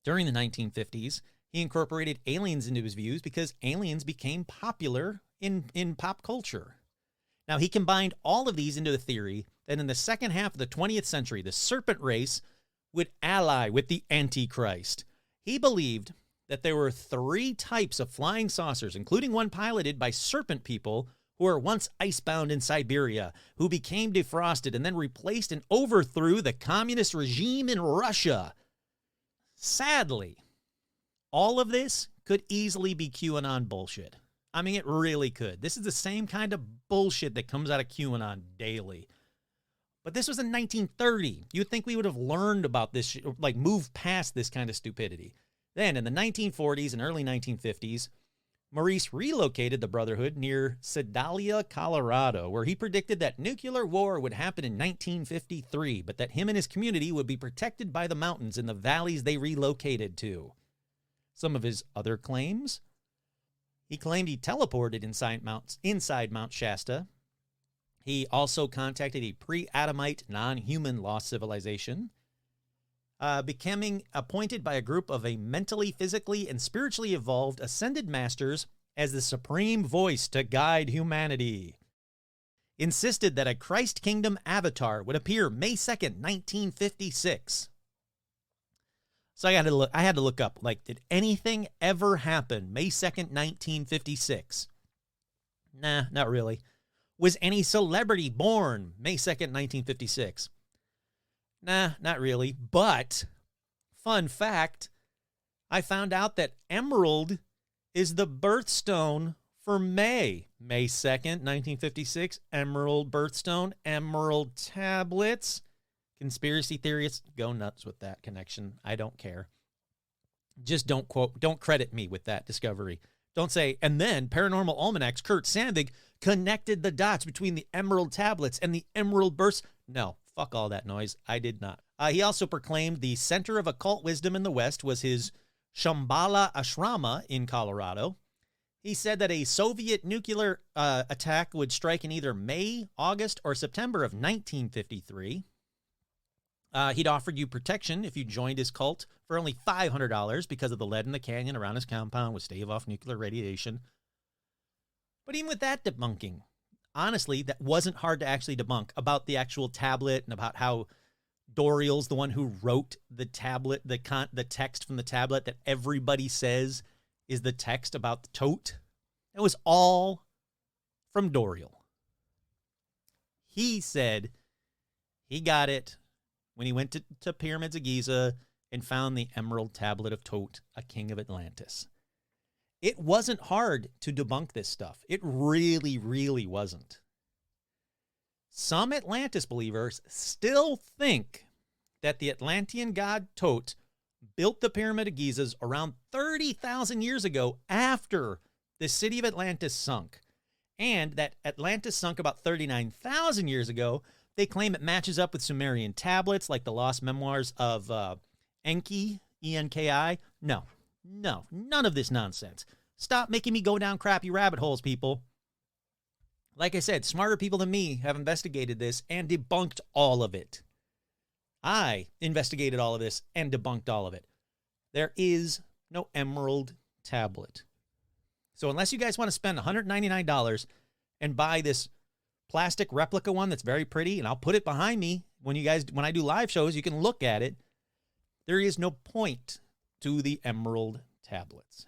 During the 1950s, he incorporated aliens into his views because aliens became popular in pop culture. Now, he combined all of these into the theory that in the second half of the 20th century, the serpent race would ally with the Antichrist. He believed that there were three types of flying saucers, including one piloted by serpent people who were once icebound in Siberia, who became defrosted and then replaced and overthrew the communist regime in Russia. Sadly, all of this could easily be QAnon bullshit. I mean, it really could. This is the same kind of bullshit that comes out of QAnon daily. But this was in 1930. You'd think we would have learned about this, like moved past this kind of stupidity. Then, in the 1940s and early 1950s, Maurice relocated the Brotherhood near Sedalia, Colorado, where he predicted that nuclear war would happen in 1953, but that him and his community would be protected by the mountains in the valleys they relocated to. Some of his other claims: he claimed he teleported inside Mount Shasta. He also contacted a pre-Adamite, non-human lost civilization, becoming appointed by a group of a mentally, physically, and spiritually evolved ascended masters as the supreme voice to guide humanity. Insisted that a Christ Kingdom avatar would appear May 2nd, 1956. So I had to look up, like, did anything ever happen May 2nd, 1956? Nah, not really. Was any celebrity born May 2nd, 1956? Nah, not really. But, fun fact, I found out that emerald is the birthstone for May. May 2nd, 1956, emerald birthstone, emerald tablets. Conspiracy theorists, go nuts with that connection. I don't care. Just don't credit me with that discovery. Don't say, and then Paranormal Almanac's Kurt Sandvig connected the dots between the emerald tablets and the emerald bursts. No, fuck all that noise. I did not. He also proclaimed the center of occult wisdom in the West was his Shambhala Ashrama in Colorado. He said that a Soviet nuclear attack would strike in either May, August, or September of 1953. He'd offered you protection if you joined his cult for only $500 because of the lead in the canyon around his compound would stave off nuclear radiation. But even with that debunking, honestly, that wasn't hard to actually debunk about the actual tablet and about how Doriel's the one who wrote the tablet, the text from the tablet that everybody says is the text about the tote. It was all from Doriel. He said he got it when he went to Pyramids of Giza and found the Emerald Tablet of Tote, a king of Atlantis. It wasn't hard to debunk this stuff. It really, really wasn't. Some Atlantis believers still think that the Atlantean god Tote built the Pyramid of Gizas around 30,000 years ago after the city of Atlantis sunk, and that Atlantis sunk about 39,000 years ago. They claim it matches up with Sumerian tablets like the lost memoirs of Enki, E-N-K-I. No, none of this nonsense. Stop making me go down crappy rabbit holes, people. Like I said, smarter people than me have investigated this and debunked all of it. I investigated all of this and debunked all of it. There is no emerald tablet. So unless you guys want to spend $199 and buy this plastic replica one that's very pretty, and I'll put it behind me when I do live shows, you can look at it, there is no point to the emerald tablets.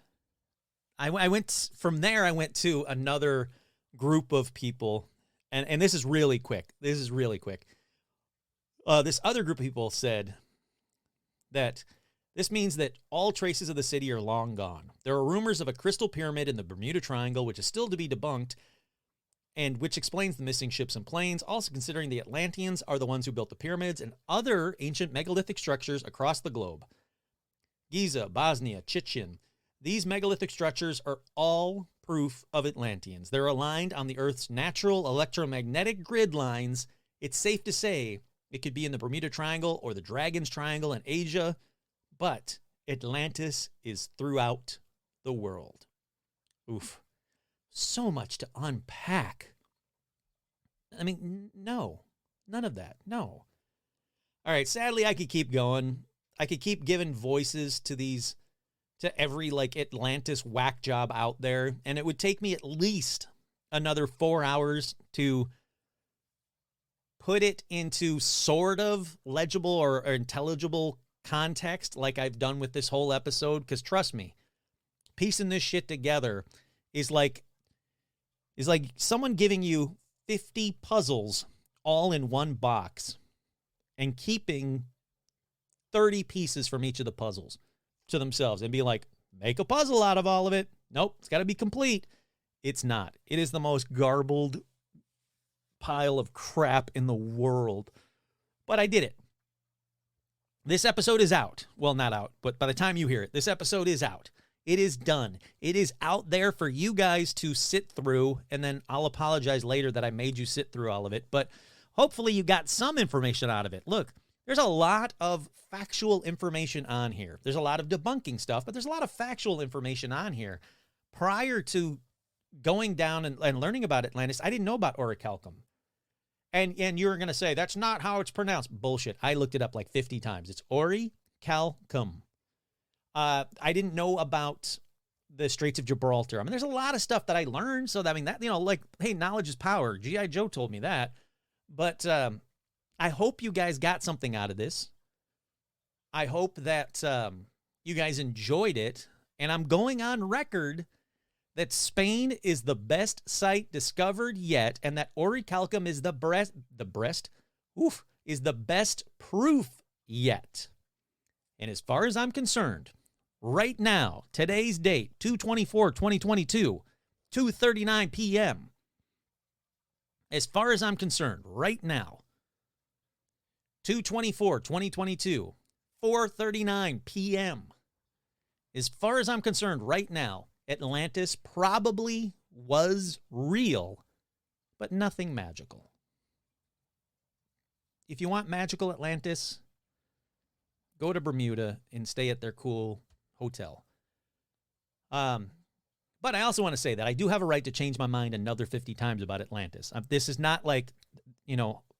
I went from there. I went to another group of people, and this is really quick. This other group of people said that this means that all traces of the city are long gone. There are rumors of a crystal pyramid in the Bermuda Triangle, which is still to be debunked, and which explains the missing ships and planes, also considering the Atlanteans are the ones who built the pyramids and other ancient megalithic structures across the globe. Giza, Bosnia, Chichen. These megalithic structures are all proof of Atlanteans. They're aligned on the Earth's natural electromagnetic grid lines. It's safe to say it could be in the Bermuda Triangle or the Dragon's Triangle in Asia, but Atlantis is throughout the world. Oof. So much to unpack. I mean, no. None of that. No. All right, sadly, I could keep going. I could keep giving voices to every, like, Atlantis whack job out there, and it would take me at least another 4 hours to put it into sort of legible or intelligible context like I've done with this whole episode, because trust me, piecing this shit together is like someone giving you 50 puzzles all in one box and keeping 30 pieces from each of the puzzles to themselves and be like, make a puzzle out of all of it. Nope, it's got to be complete. It's not. It is the most garbled pile of crap in the world. But I did it. This episode is out. Well, not out, but by the time you hear it, this episode is out. It is done. It is out there for you guys to sit through, and then I'll apologize later that I made you sit through all of it, but hopefully you got some information out of it. Look, there's a lot of factual information on here. There's a lot of debunking stuff, but there's a lot of factual information on here. Prior to going down and learning about Atlantis, I didn't know about Calcum. And you're going to say, that's not how it's pronounced. Bullshit. I looked it up like 50 times. It's Calcum. I didn't know about the Straits of Gibraltar. I mean, there's a lot of stuff that I learned. So, that, I mean, that, you know, like, hey, knowledge is power. G.I. Joe told me that. But I hope you guys got something out of this. I hope that you guys enjoyed it. And I'm going on record that Spain is the best site discovered yet, and that Calcum is the best proof yet. And as far as I'm concerned, right now, today's date, 2/24/2022, 2:39 p.m. As far as I'm concerned, right now, 2/24/2022, 4:39 p.m. As far as I'm concerned, right now, Atlantis probably was real, but nothing magical. If you want magical Atlantis, go to Bermuda and stay at their cool hotel. But I also want to say that I do have a right to change my mind another 50 times about Atlantis. This is not like,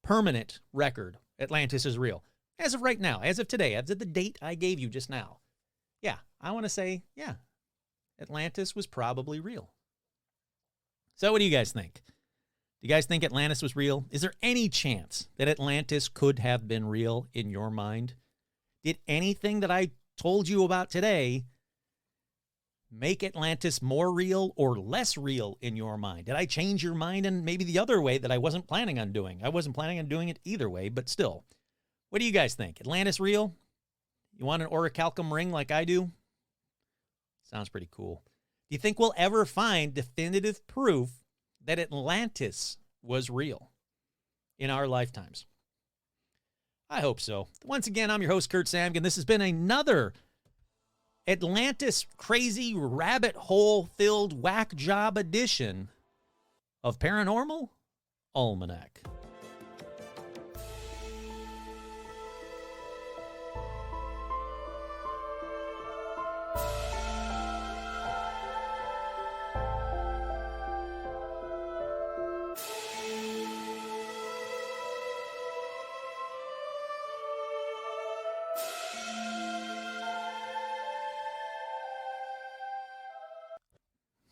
permanent record. Atlantis is real. As of right now, as of today, as of the date I gave you just now. Yeah, I want to say, yeah, Atlantis was probably real. So what do you guys think? Do you guys think Atlantis was real? Is there any chance that Atlantis could have been real in your mind? Did anything that I told you about today make Atlantis more real or less real in your mind? Did I change your mind in maybe the other way that I wasn't planning on doing? I wasn't planning on doing it either way, but still. What do you guys think? Atlantis real? You want an orichalcum ring like I do? Sounds pretty cool. Do you think we'll ever find definitive proof that Atlantis was real in our lifetimes? I hope so. Once again, I'm your host, Kurt Samgen. This has been another Atlantis crazy rabbit hole filled whack job edition of Paranormal Almanac.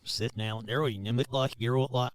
Sit down there, you like you're like